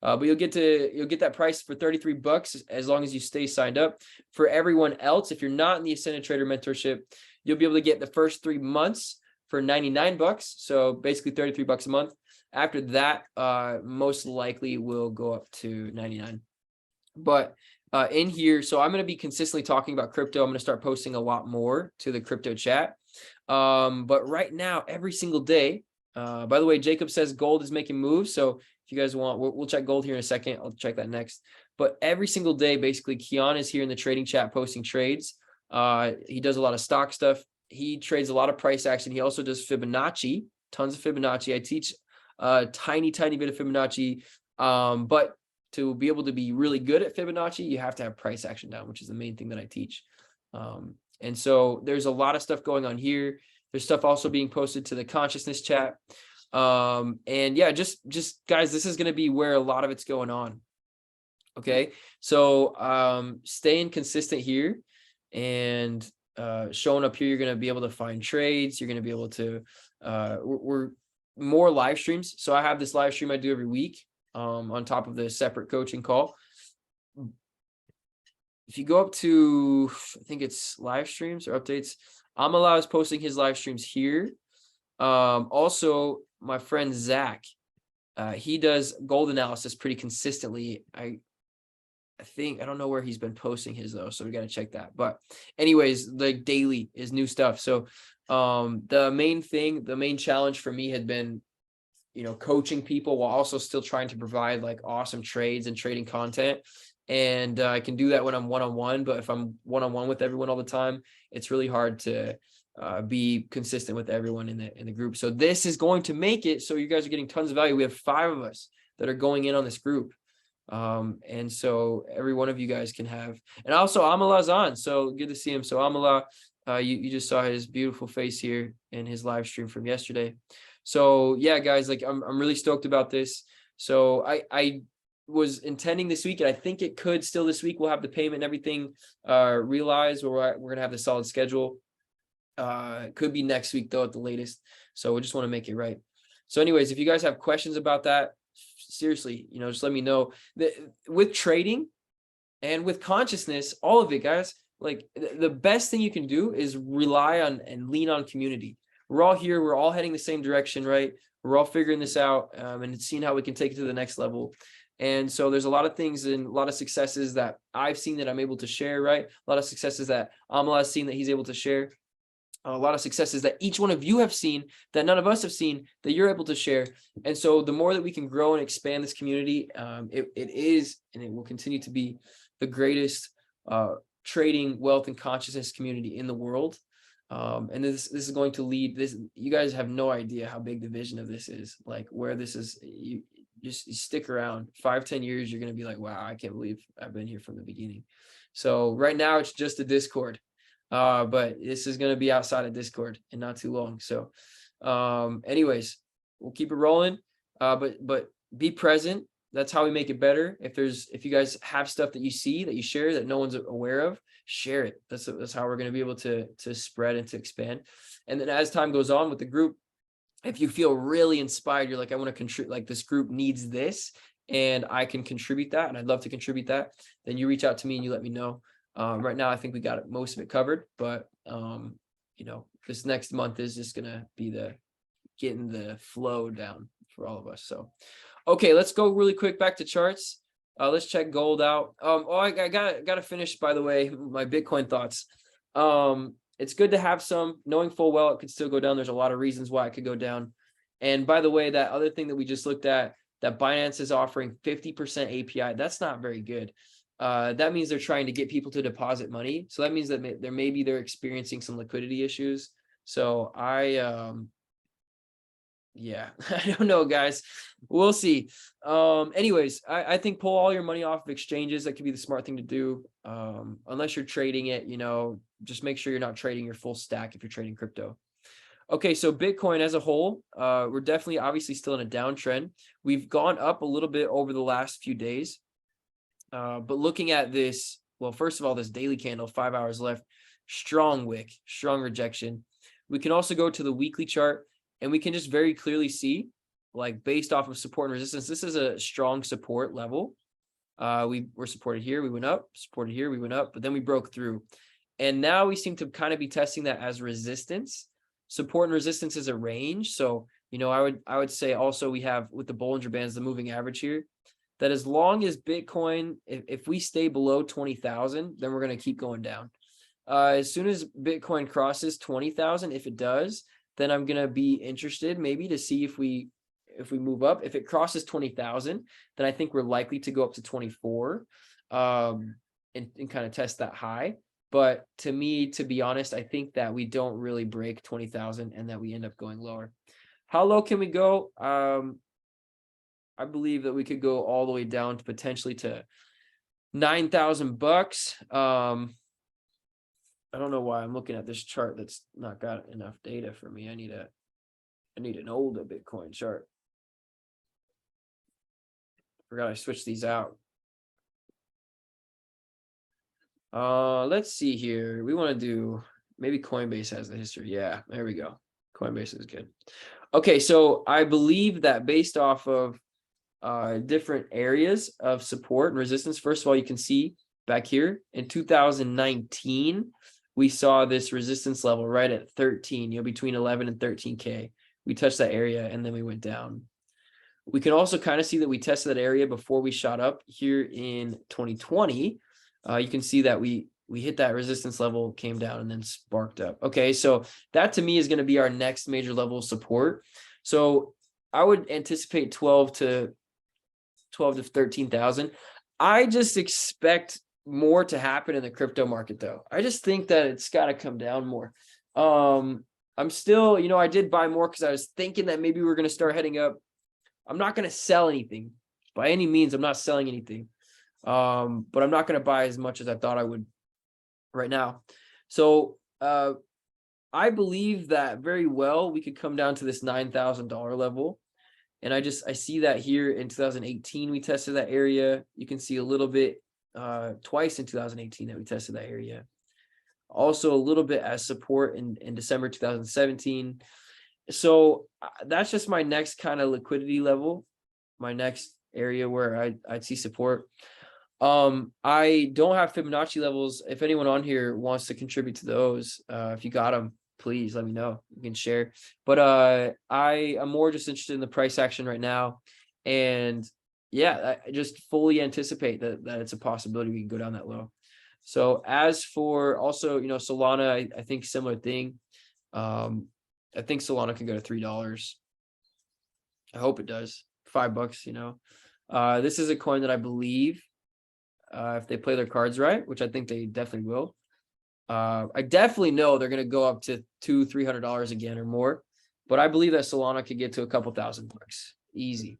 But you'll get that price for $33 as long as you stay signed up. For everyone else, if you're not in the Ascended Trader mentorship, you'll be able to get the first 3 months for $99. So basically $33 a month. After that, most likely will go up to $99. But in here, so I'm going to be consistently talking about crypto. I'm going to start posting a lot more to the crypto chat. But right now, every single day, by the way, Jacob says gold is making moves. So if you guys want, we'll check gold here in a second. I'll check that next. But every single day, basically, Kian is here in the trading chat posting trades. He does a lot of stock stuff. He trades a lot of price action. He also does Fibonacci, tons of Fibonacci. I teach a tiny bit of Fibonacci. But to be able to be really good at Fibonacci, you have to have price action down, which is the main thing that I teach. And so there's a lot of stuff going on here. There's stuff also being posted to the consciousness chat. And yeah, just guys, this is going to be where a lot of it's going on. Okay. So, staying consistent here and, showing up here, you're going to be able to find trades. You're going to be able to, we're more live streams. So I have this live stream I do every week, on top of the separate coaching call. If you go up to, I think it's live streams or updates, Amala is posting his live streams here. Also, my friend Zach, he does gold analysis pretty consistently. I think, I don't know where he's been posting his though, so we got to check that. But anyways, the daily is new stuff. So the main challenge for me had been, coaching people while also still trying to provide like awesome trades and trading content. And I can do that when I'm one-on-one, but if I'm one-on-one with everyone all the time, it's really hard to be consistent with everyone in the group. So this is going to make it so you guys are getting tons of value. We have 5 of us that are going in on this group. And so every one of you guys can have, and also Amalah's on, so good to see him. So Amalah, you just saw his beautiful face here in his live stream from yesterday. So yeah, guys, like I'm really stoked about this. So I was intending this week, and I think it could still this week. We'll have the payment and everything realized. We're gonna have the solid schedule. Could be next week though at the latest. So we just want to make it right. So anyways, if you guys have questions about that, seriously, just let me know. With trading and with consciousness, all of it, guys, like the best thing you can do is rely on and lean on community. We're all here. We're all heading the same direction, right? We're all figuring this out and seeing how we can take it to the next level. And so there's a lot of things and a lot of successes that I've seen that I'm able to share, right? A lot of successes that Amala has seen that he's able to share. A lot of successes that each one of you have seen that none of us have seen that you're able to share. And so the more that we can grow and expand this community, it is, and it will continue to be the greatest trading, wealth, and consciousness community in the world. And this is going to lead this. You guys have no idea how big the vision of this is, like where this is. You stick around 5-10 years, you're going to be like, wow, I can't believe I've been here from the beginning. So right now it's just a Discord. But this is going to be outside of Discord in not too long. So, anyways, we'll keep it rolling. But be present. That's how we make it better. If you guys have stuff that you see that you share that no one's aware of, share it. That's how we're going to be able to spread and to expand. And then as time goes on with the group, if you feel really inspired, you're like, I want to contribute, like this group needs this and I can contribute that. And I'd love to contribute that. Then you reach out to me and you let me know. Right now, I think we got most of it covered, but this next month is just going to be getting the flow down for all of us. So, okay, let's go really quick back to charts. Let's check gold out. I got to finish, by the way, my Bitcoin thoughts. It's good to have some, knowing full well it could still go down. There's a lot of reasons why it could go down. And by the way, that other thing that we just looked at, that Binance is offering 50% API, that's not very good. That means they're trying to get people to deposit money. So that means that they're experiencing some liquidity issues. So yeah, I don't know, guys. We'll see. Anyways, I think pull all your money off of exchanges. That could be the smart thing to do. Unless you're trading it, just make sure you're not trading your full stack if you're trading crypto. Okay, so Bitcoin as a whole, we're definitely obviously still in a downtrend. We've gone up a little bit over the last few days. But looking at this, well, first of all, this daily candle, 5 hours left, strong wick, strong rejection. We can also go to the weekly chart, and we can just very clearly see, like based off of support and resistance, this is a strong support level. We were supported here, we went up, supported here, we went up, but then we broke through. And now we seem to kind of be testing that as resistance. Support and resistance is a range. So, you know, I would say also we have with the Bollinger Bands, the moving average here, that as long as Bitcoin, if we stay below 20,000, then we're going to keep going down. As soon as Bitcoin crosses 20,000, if it does, then I'm going to be interested maybe to see if we move up. If it crosses 20,000, then I think we're likely to go up to 24 and kind of test that high. But to me, to be honest, I think that we don't really break 20,000 and that we end up going lower. How low can we go? I believe that we could go all the way down to potentially to $9,000. I don't know why I'm looking at this chart that's not got enough data for me. I need an older Bitcoin chart. Forgot I switched these out. Let's see here. We want to do, maybe Coinbase has the history. Yeah, there we go. Coinbase is good. Okay, so I believe that based off of different areas of support and resistance, first of all, you can see back here in 2019, we saw this resistance level right at 13, you know, between 11 and 13K. We touched that area and then we went down. We can also kind of see that we tested that area before we shot up here in 2020. You can see that we hit that resistance level, came down, and then sparked up. Okay, so that to me is going to be our next major level of support. So I would anticipate 12 to 13,000. I just expect more to happen in the crypto market, though. I just think that it's got to come down more. I'm still, you know, I did buy more because I was thinking that maybe we're going to start heading up. I'm not going to sell anything by any means. I'm not selling anything. But I'm not going to buy as much as I thought I would right now. So I believe that very well we could come down to this $9,000 level. And I see that here in 2018, we tested that area. You can see a little bit twice in 2018 that we tested that area. Also a little bit as support in December 2017. So that's just my next kind of liquidity level, my next area where I'd see support. I don't have Fibonacci levels. If anyone on here wants to contribute to those, if you got them, please let me know. You can share. But I am more just interested in the price action right now. And yeah, I just fully anticipate that it's a possibility we can go down that low. So as for also, you know, Solana, I think similar thing. I think Solana can go to $3. I hope it does. $5, you know. This is a coin that I believe if they play their cards right, which I think they definitely will. I definitely know they're going to go up to $200-300 again or more, but I believe that Solana could get to a couple $1,000 easy.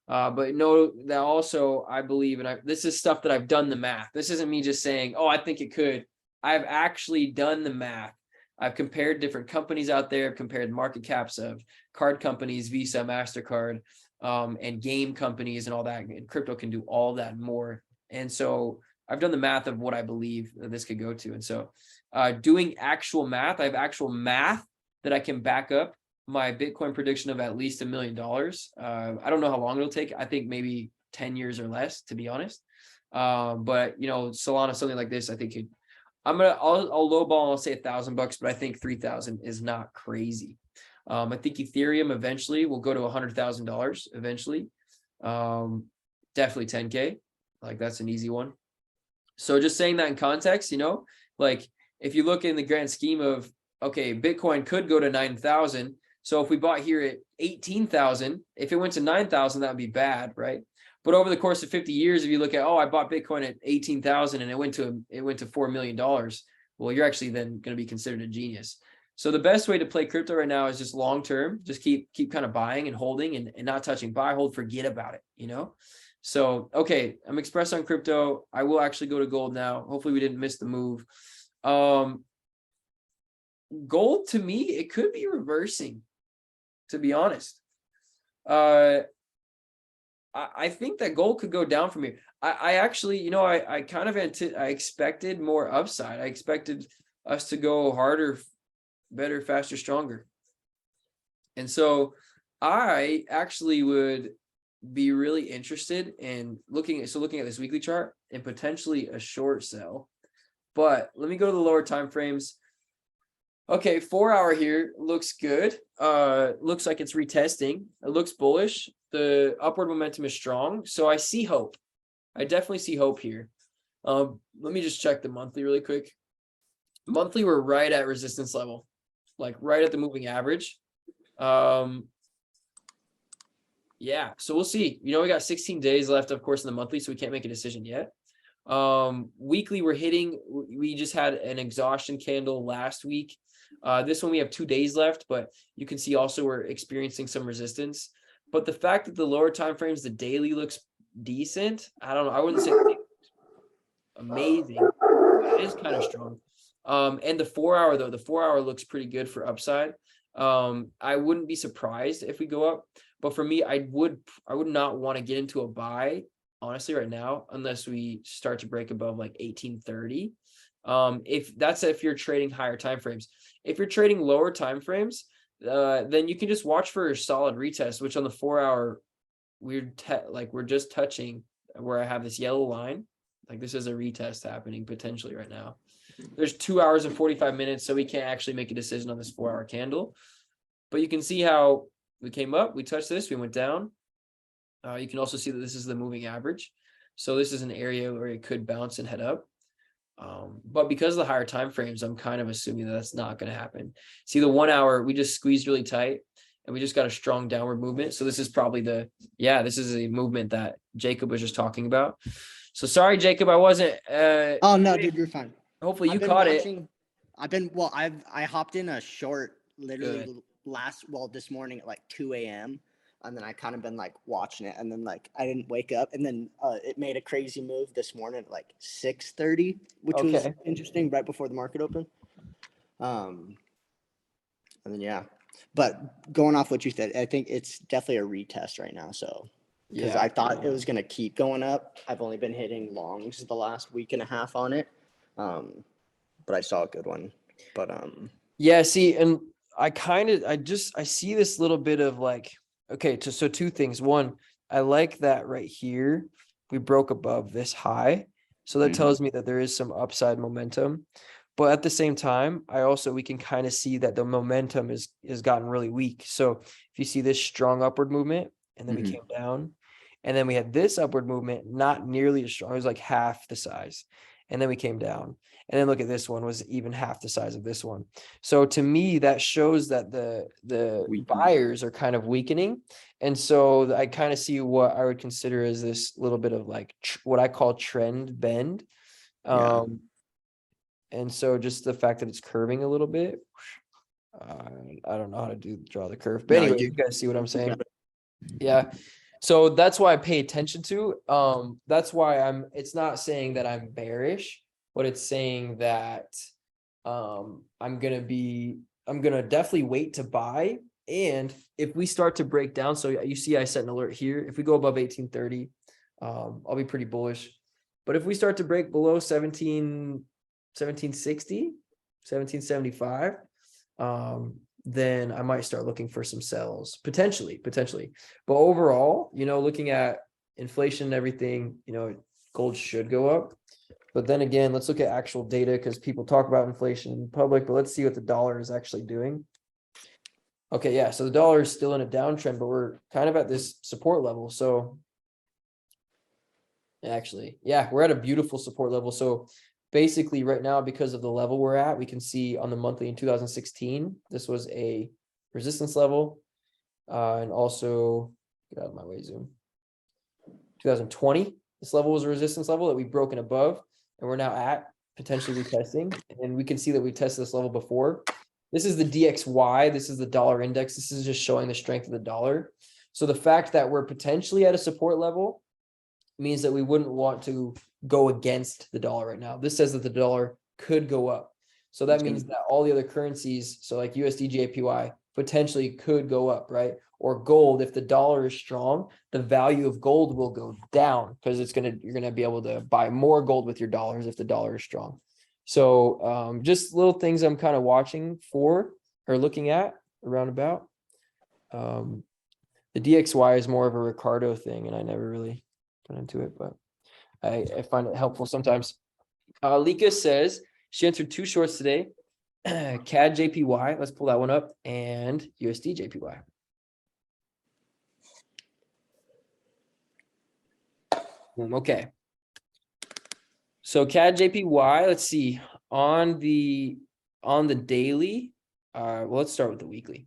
But no, that also I believe, and this is stuff that I've done the math. This isn't me just saying, oh, I think it could. I've actually done the math. I've compared different companies out there, compared market caps of card companies, Visa, MasterCard, and game companies and all that. And crypto can do all that and more. And so I've done the math of what I believe that this could go to. And so doing actual math, I have actual math that I can back up my Bitcoin prediction of at least $1 million. I don't know how long it'll take. I think maybe 10 years or less, to be honest. But you know, Solana, something like this, I think I'll lowball and I'll say $1,000, but I think 3,000 is not crazy. I think Ethereum eventually will go to $100,000 eventually. Definitely 10K. Like that's an easy one. So just saying that in context, you know, like if you look in the grand scheme of, okay, Bitcoin could go to 9,000. So if we bought here at 18,000, if it went to 9,000, that would be bad, right? But over the course of 50 years, if you look at, oh, I bought Bitcoin at 18,000 and it went to $4 million. Well, you're actually then going to be considered a genius. So the best way to play crypto right now is just long term. Just keep kind of buying and holding and not touching. Buy, hold, forget about it, you know? So, okay, I'm expressed on crypto. I will actually go to gold now. Hopefully we didn't miss the move. Gold, to me, it could be reversing, to be honest. I think that gold could go down from here. I actually, you know, I kind of I expected more upside. I expected us to go harder better, faster, stronger. And so I actually would be really interested in looking at this weekly chart and potentially a short sell. But let me go to the lower time frames. Okay, 4 hour here looks good. Looks like it's retesting. It looks bullish. The upward momentum is strong. So I see hope. I definitely see hope here. Let me just check the monthly really quick. Monthly, we're right at resistance level, like right at the moving average. Yeah, so we'll see. You know, we got 16 days left, of course, in the monthly, so we can't make a decision yet. Weekly, we just had an exhaustion candle last week. This one we have 2 days left, but you can see also we're experiencing some resistance. But the fact that the lower time frames, the daily looks decent. I don't know. I wouldn't say amazing. It is kind of strong. And the 4 hour though, the 4 hour looks pretty good for upside. I wouldn't be surprised if we go up, but for me, I would not want to get into a buy honestly right now unless we start to break above like 1830. If you're trading higher time frames. If you're trading lower time frames, then you can just watch for a solid retest, which on the 4 hour we're just touching where I have this yellow line. Like this is a retest happening potentially right now. There's 2 hours and 45 minutes, so we can't actually make a decision on this 4 hour candle. But you can see how we came up, we touched this, we went down. You can also see that this is the moving average. So this is an area where it could bounce and head up. But because of the higher time frames, I'm kind of assuming that that's not going to happen. See, the 1 hour, we just squeezed really tight and we just got a strong downward movement. So this is probably this is a movement that Jacob was just talking about. So sorry, Jacob, I wasn't. Oh no, dude, you're fine. Hopefully you caught it. I hopped in a short literally Good. this morning at like 2 a.m. and then I kind of been like watching it, and then like I didn't wake up, and then it made a crazy move this morning at like 6:30, which was interesting right before the market opened. And then yeah, but going off what you said, I think it's definitely a retest right now. So because I thought it was gonna keep going up. I've only been hitting longs the last week and a half on it, but I saw a good one. But yeah, see, and I see this little bit of like, okay, so two things. One, I like that right here we broke above this high, so that tells me that there is some upside momentum. But at the same time, we can kind of see that the momentum has gotten really weak. So if you see this strong upward movement, and then we came down, and then we had this upward movement, not nearly as strong. It was like half the size, and then we came down. And then look at this one, was even half the size of this one. So to me, that shows that the buyers are kind of weakening. And so I kind of see what I would consider as this little bit of like what I call trend bend. And so just the fact that it's curving a little bit, I don't know how to draw the curve, but anyway, you guys see what I'm saying? Yeah. So that's why I pay attention to. That's why it's not saying that I'm bearish, but it's saying that I'm gonna definitely wait to buy. And if we start to break down, so you see I set an alert here. If we go above 1830, I'll be pretty bullish. But if we start to break below 1760, 1775, then I might start looking for some sells potentially. But overall, looking at inflation and everything, gold should go up. But then again, let's look at actual data, because people talk about inflation in public, but let's see what the dollar is actually doing. Okay, yeah, so the dollar is still in a downtrend, but we're kind of at this support level. So actually, yeah, we're at a beautiful support level. So basically right now, because of the level we're at, we can see on the monthly in 2016, this was a resistance level. And also, get out of my way, zoom. 2020, this level was a resistance level that we've broken above, and we're now at potentially retesting. And we can see that we tested this level before. This is the DXY. This is the dollar index. This is just showing the strength of the dollar. So the fact that we're potentially at a support level means that we wouldn't want to go against the dollar right now. This says that the dollar could go up. So that means that all the other currencies, so like USD, JPY, potentially could go up, right? Or gold, if the dollar is strong, the value of gold will go down, because you're gonna be able to buy more gold with your dollars if the dollar is strong. So just little things I'm kind of watching for. or looking at around about. The DXY is more of a Ricardo thing, and I never really got into it, but I find it helpful sometimes. Lika says she entered 2 shorts today. CAD JPY, let's pull that one up, and USD JPY. Okay. So CAD JPY, let's see, on the daily, well, let's start with the weekly.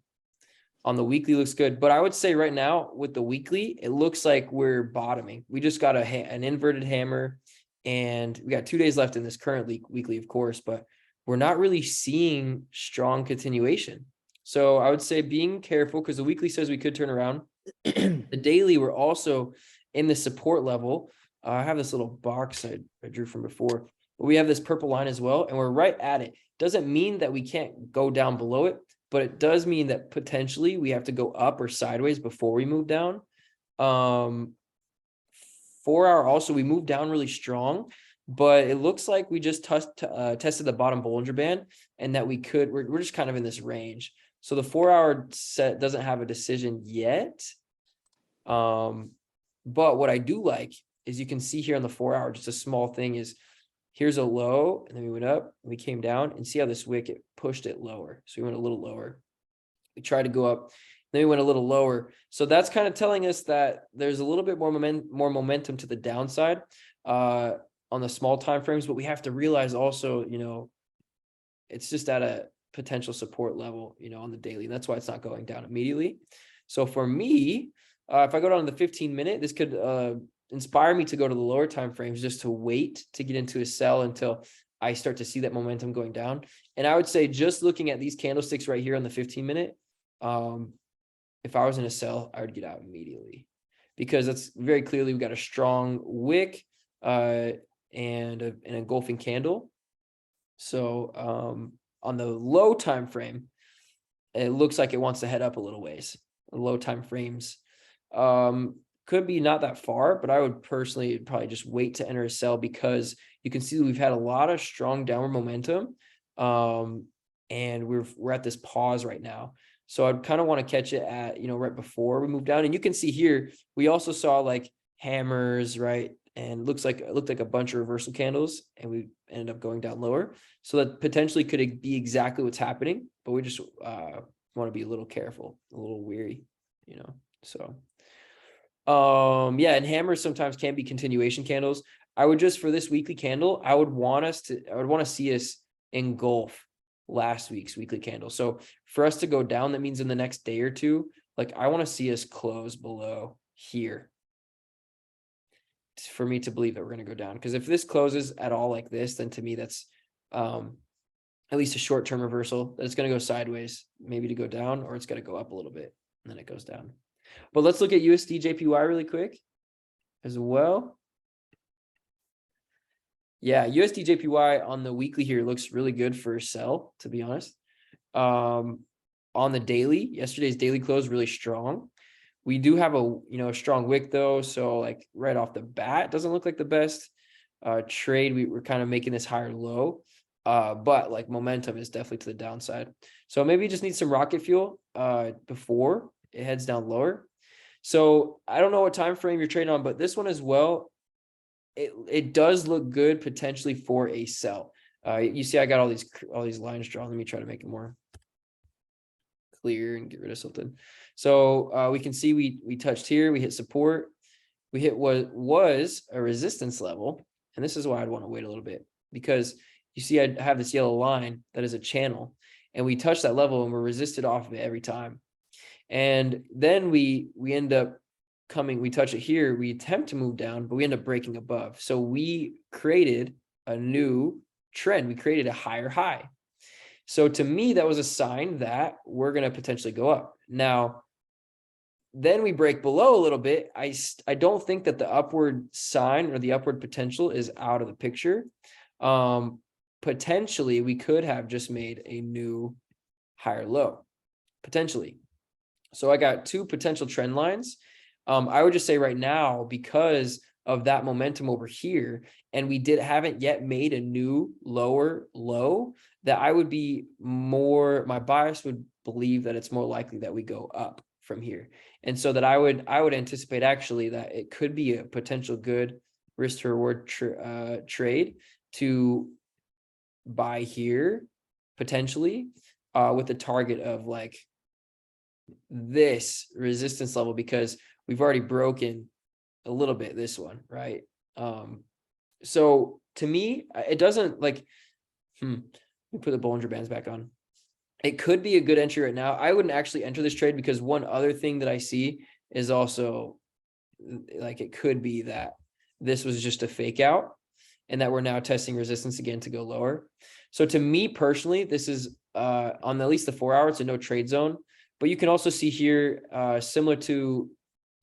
On the weekly looks good, but I would say right now with the weekly, it looks like we're bottoming. We just got an inverted hammer, and we got 2 days left in this current weekly, of course, but we're not really seeing strong continuation. So I would say being careful, because the weekly says we could turn around. The daily, we're also in the support level. I have this little box I drew from before, but we have this purple line as well, and we're right at it. Doesn't mean that we can't go down below it, but it does mean that potentially we have to go up or sideways before we move down. 4 hour also, we moved down really strong, but it looks like we just tested the bottom Bollinger Band, and that we're just kind of in this range. So the 4 hour set doesn't have a decision yet. But what I do like is you can see here on the 4 hour, just a small thing is here's a low, and then we went up, and we came down, and see how this wick, it pushed it lower. So we went a little lower. We tried to go up, then we went a little lower. So that's kind of telling us that there's a little bit more momentum to the downside on the small time frames, but we have to realize also, it's just at a potential support level, on the daily. That's why it's not going down immediately. So for me, if I go down to the 15-minute, this could inspire me to go to the lower time frames, just to wait to get into a sell until I start to see that momentum going down. And I would say, just looking at these candlesticks right here on the 15-minute, if I was in a sell, I would get out immediately, because that's very clearly, we got a strong wick and an engulfing candle. So on the low time frame, it looks like it wants to head up a little ways. Low time frames could be not that far, but I would personally probably just wait to enter a sell, because you can see that we've had a lot of strong downward momentum, and we're at this pause right now. So I'd kind of want to catch it at, right before we move down. And you can see here, we also saw like hammers, right? And it looked like a bunch of reversal candles, and we ended up going down lower. So that potentially could be exactly what's happening, but we just want to be a little careful, a little weary, so. Yeah, and hammers sometimes can be continuation candles. I would just, for this weekly candle, I would want to see us engulf last week's weekly candle. So for us to go down, that means in the next day or two, like I want to see us close below here for me to believe that we're going to go down. Because if this closes at all like this, then to me that's at least a short-term reversal, that it's going to go sideways, maybe to go down, or it's going to go up a little bit and then it goes down. But let's look at USD JPY really quick as well. Yeah, USD JPY on the weekly here looks really good for a sell, to be honest. On the daily, yesterday's daily close really strong. We do have a strong wick though, so like right off the bat, doesn't look like the best trade. We're kind of making this higher low, but like momentum is definitely to the downside. So maybe you just need some rocket fuel before it heads down lower. So I don't know what time frame you're trading on, but this one as well, it does look good potentially for a sell. You see, I got all these lines drawn. Let me try to make it more clear and get rid of something. So we can see we touched here, we hit support, we hit what was a resistance level, and this is why I'd want to wait a little bit, because you see I have this yellow line that is a channel, and we touch that level and we're resisted off of it every time. And then we end up we touch it here, we attempt to move down, but we end up breaking above. So we created a new trend, we created a higher high. So to me, that was a sign that we're going to potentially go up. Now, then we break below a little bit. I don't think that the upward sign or the upward potential is out of the picture. Potentially, we could have just made a new higher low, potentially. So I got 2 potential trend lines. I would just say right now, because of that momentum over here, and we haven't yet made a new lower low, that I would be more, my bias would believe that it's more likely that we go up from here. And so that I would anticipate actually that it could be a potential good risk to reward trade to buy here potentially, with the target of like this resistance level, because we've already broken a little bit this one, right? So to me, it doesn't like, let me put the Bollinger Bands back on. It could be a good entry right now. I wouldn't actually enter this trade because one other thing that I see is also like, it could be that this was just a fake out and that we're now testing resistance again to go lower. So to me personally, this is on at least the 4 hour, it's a no trade zone. But you can also see here, similar to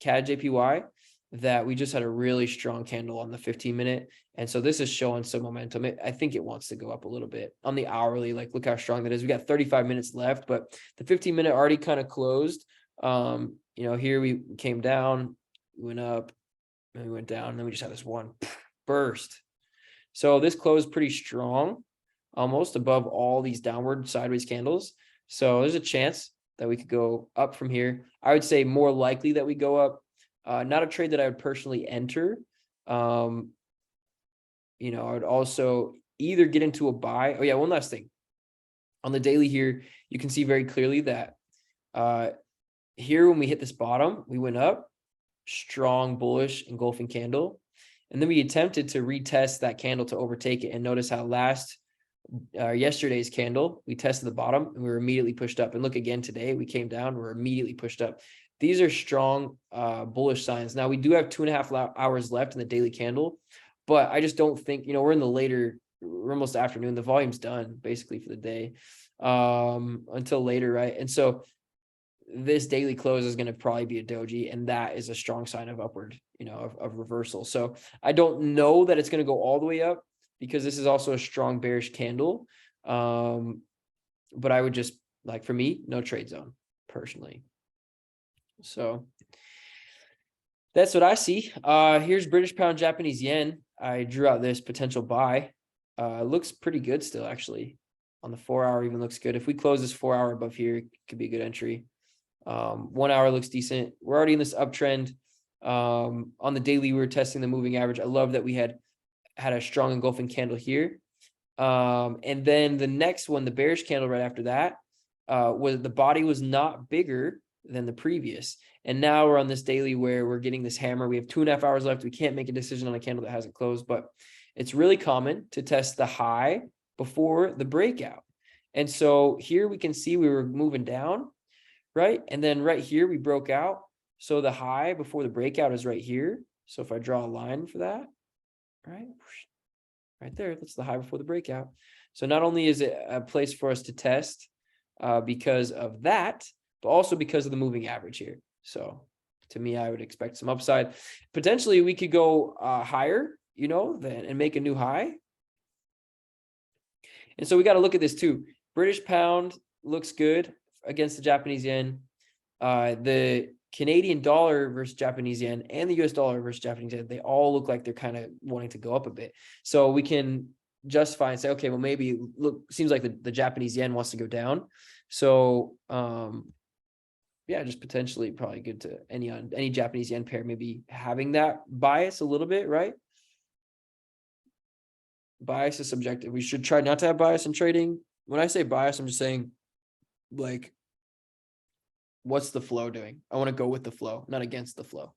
CAD JPY, that we just had a really strong candle on the 15-minute. And so this is showing some momentum. I think it wants to go up a little bit on the hourly. Like, look how strong that is. We got 35 minutes left, but the 15-minute already kind of closed. Here we came down, we went up, and we went down, and then we just had this one burst. So this closed pretty strong, almost above all these downward sideways candles. So there's a chance that we could go up from here. I would say more likely that we go up. Not a trade that I would personally enter. I would also either get into a buy. Oh yeah, one last thing. On the daily here, you can see very clearly that here when we hit this bottom, we went up, strong bullish engulfing candle. And then we attempted to retest that candle to overtake it. And notice how yesterday's candle, we tested the bottom and we were immediately pushed up. And look again today, we came down, we're immediately pushed up. These are strong bullish signs. Now we do have 2.5 hours left in the daily candle, but I just don't think, we're almost afternoon. The volume's done basically for the day until later, right? And so this daily close is going to probably be a doji, and that is a strong sign of upward, of reversal. So I don't know that it's going to go all the way up because this is also a strong bearish candle. But I would just, like, for me, no trade zone personally. So that's what I see. Here's British pound, Japanese yen. I drew out this potential buy. Looks pretty good still, actually. On the 4 hour even looks good. If we close this 4 hour above here, it could be a good entry. 1 hour looks decent. We're already in this uptrend. On the daily, we were testing the moving average. I love that we had a strong engulfing candle here. And then the next one, the bearish candle right after that, was the body was not bigger than the previous. And now we're on this daily where we're getting this hammer. We have 2.5 hours left. We can't make a decision on a candle that hasn't closed, but it's really common to test the high before the breakout. And so here we can see we were moving down, right? And then right here, we broke out. So the high before the breakout is right here. So if I draw a line for that, right there, that's the high before the breakout. So not only is it a place for us to test because of that, but also because of the moving average here. So to me, I would expect some upside. Potentially, we could go higher, and make a new high. And so we got to look at this too. British pound looks good against the Japanese yen. The Canadian dollar versus Japanese yen and the US dollar versus Japanese yen, they all look like they're kind of wanting to go up a bit. So we can justify and say, okay, well, maybe seems like the Japanese yen wants to go down. So just potentially probably good to any Japanese yen pair, maybe having that bias a little bit, right? Bias is subjective. We should try not to have bias in trading. When I say bias, I'm just saying, like, what's the flow doing? I want to go with the flow, not against the flow.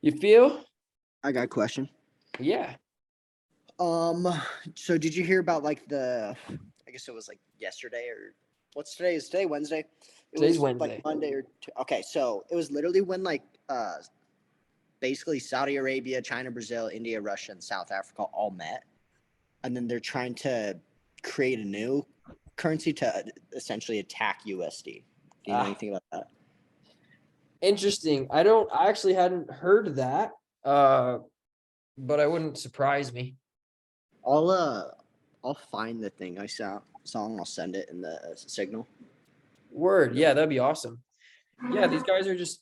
You feel? I got a question. Yeah. So did you hear about I guess it was like yesterday, or what's today? Is today Wednesday? Today's was Wednesday. Like Monday okay, so it was literally when basically Saudi Arabia, China, Brazil, India, Russia, and South Africa all met. And then they're trying to create a new currency to essentially attack USD. Do you know anything about that? Interesting. I actually hadn't heard that. But it wouldn't surprise me. I'll find the thing I saw and I'll send it in the signal. Word. Yeah, that'd be awesome. Yeah, these guys are just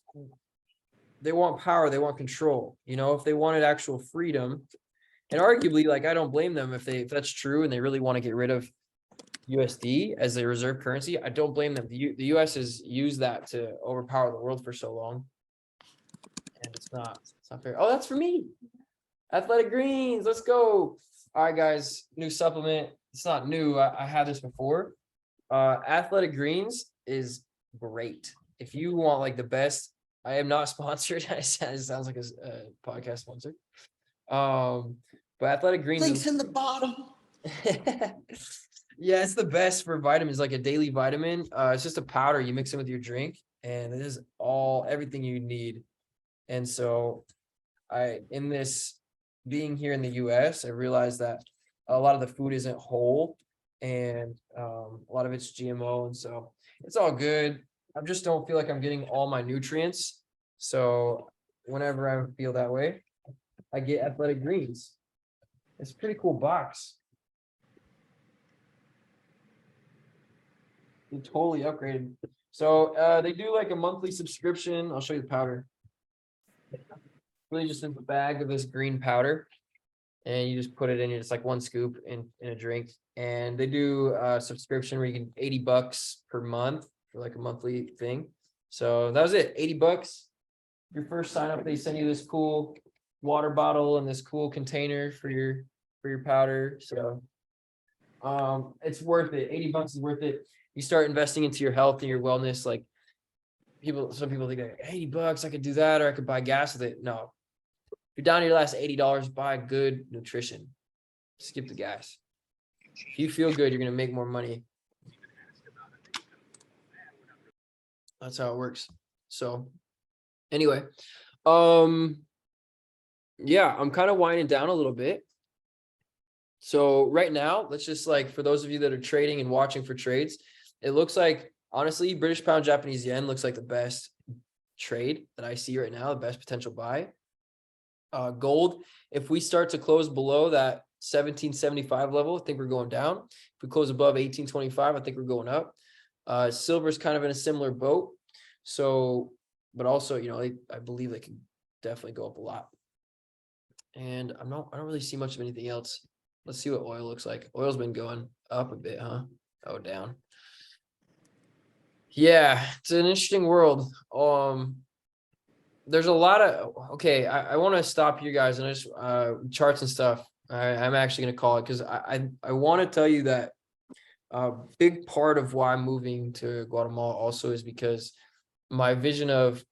they want power, they want control. You know, if they wanted actual freedom, and arguably, like, I don't blame them if that's true and they really want to get rid of USD as a reserve currency. I don't blame them. The US has used that to overpower the world for so long, and it's not fair. Oh, that's for me. Athletic Greens, let's go. All right, guys, new supplement. It's not new. I had this before. Athletic Greens is great. If you want like the best, I am not sponsored. It sounds like a podcast sponsor. But Athletic Greens Links is in the bottom. yeah, it's the best for vitamins, like a daily vitamin. It's just a powder you mix in with your drink, and it is everything you need. And so in this being here in the US, I realized that a lot of the food isn't whole, and a lot of it's GMO, and so it's all good. I just don't feel like I'm getting all my nutrients. So whenever I feel that way, I get Athletic Greens. It's a pretty cool box. They totally upgraded. So they do like a monthly subscription. I'll show you the powder. Really just a bag of this green powder, and you just put it in. It's like one scoop in a drink. And they do a subscription where you can $80 per month for like a monthly thing. So that was it, $80. Your first sign up, they send you this cool water bottle and this cool container for your powder. So it's worth it. $80 is worth it. You start investing into your health and your wellness. Like some people think $80, I could do that, or I could buy gas with it. No, if you're down to your last $80, buy good nutrition. Skip the gas. If you feel good, you're gonna make more money. That's how it works. So anyway, yeah, I'm kind of winding down a little bit. So right now, let's just, like, for those of you that are trading and watching for trades, it looks like, honestly, British pound, Japanese yen looks like the best trade that I see right now, the best potential buy. Gold, if we start to close below that 1775 level, I think we're going down. If we close above 1825, I think we're going up. Silver's kind of in a similar boat. So, but also, you know, I believe they can definitely go up a lot. And I don't really see much of anything else. Let's see what oil looks like. Oil's been going up a bit, huh? Oh, down. Yeah, it's an interesting world. There's a lot of, okay, I want to stop you guys and just charts and stuff. I'm actually going to call it, because I want to tell you that a big part of why I'm moving to Guatemala also is because my vision of,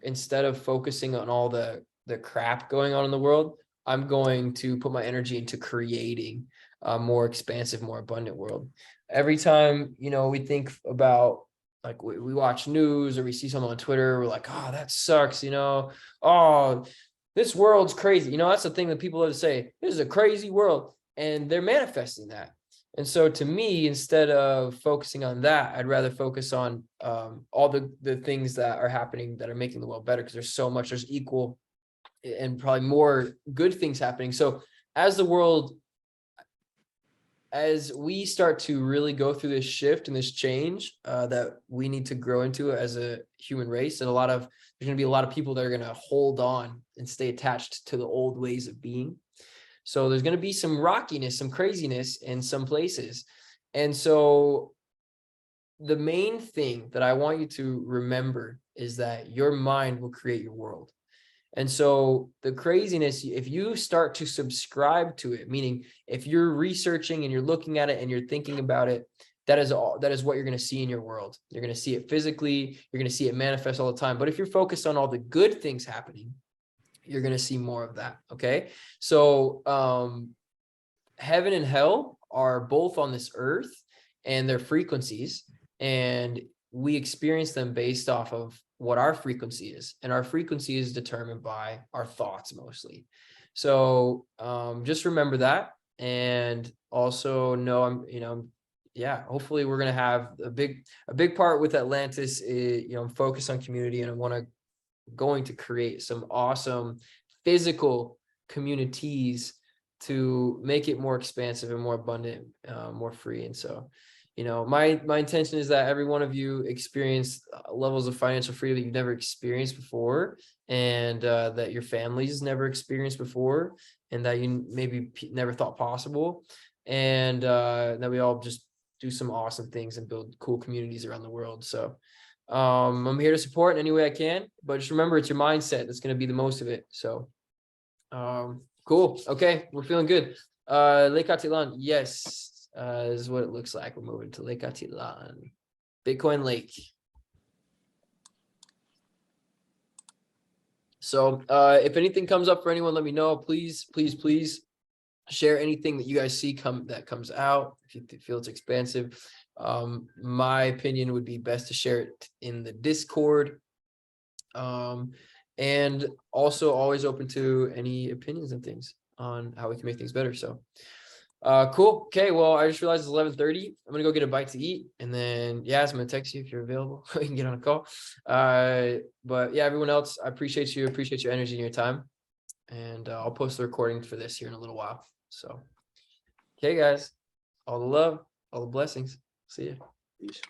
instead of focusing on all the crap going on in the world, I'm going to put my energy into creating a more expansive, more abundant world. Every time, you know, we think about, like, we watch news or we see something on Twitter, we're like, oh, that sucks, you know, oh, this world's crazy. You know, that's the thing that people love to say, this is a crazy world, and they're manifesting that. And so to me, instead of focusing on that, I'd rather focus on all the things that are happening that are making the world better, because there's equal and probably more good things happening. So as we start to really go through this shift and this change that we need to grow into as a human race, and there's going to be a lot of people that are going to hold on and stay attached to the old ways of being. So there's going to be some rockiness, some craziness in some places. And so the main thing that I want you to remember is that your mind will create your world. And so the craziness, if you start to subscribe to it, meaning if you're researching and you're looking at it and you're thinking about it, that is what you're going to see in your world. You're going to see it physically. You're going to see it manifest all the time. But if you're focused on all the good things happening, you're going to see more of that. Okay. So heaven and hell are both on this earth, and their frequencies, and we experience them based off of what our frequency is, and our frequency is determined by our thoughts mostly. So just remember that, and also know hopefully we're going to have a big part with Atlantis. I'm focused on community, and I going to create some awesome physical communities to make it more expansive and more abundant, more free. And so, you know, my intention is that every one of you experience levels of financial freedom that you've never experienced before, and that your families never experienced before, and that you maybe never thought possible, and that we all just do some awesome things and build cool communities around the world. So I'm here to support in any way I can, but just remember, it's your mindset that's going to be the most of it. So cool. Okay, we're feeling good. Lake Atilan, yes, this is what it looks like. We're moving to Lake Atilan, Bitcoin Lake. So if anything comes up for anyone, let me know. Please share anything that you guys see that comes out. If you feel it's expansive, my opinion would be best to share it in the Discord. And also always open to any opinions and things on how we can make things better. So cool. Okay, well, I just realized it's 11:30. I'm gonna go get a bite to eat, and then yeah, I'm gonna text you if you're available. We can get on a call. But yeah, everyone else, I appreciate your energy and your time, and I'll post the recording for this here in a little while. So okay, guys, all the love, all the blessings. See ya. Peace.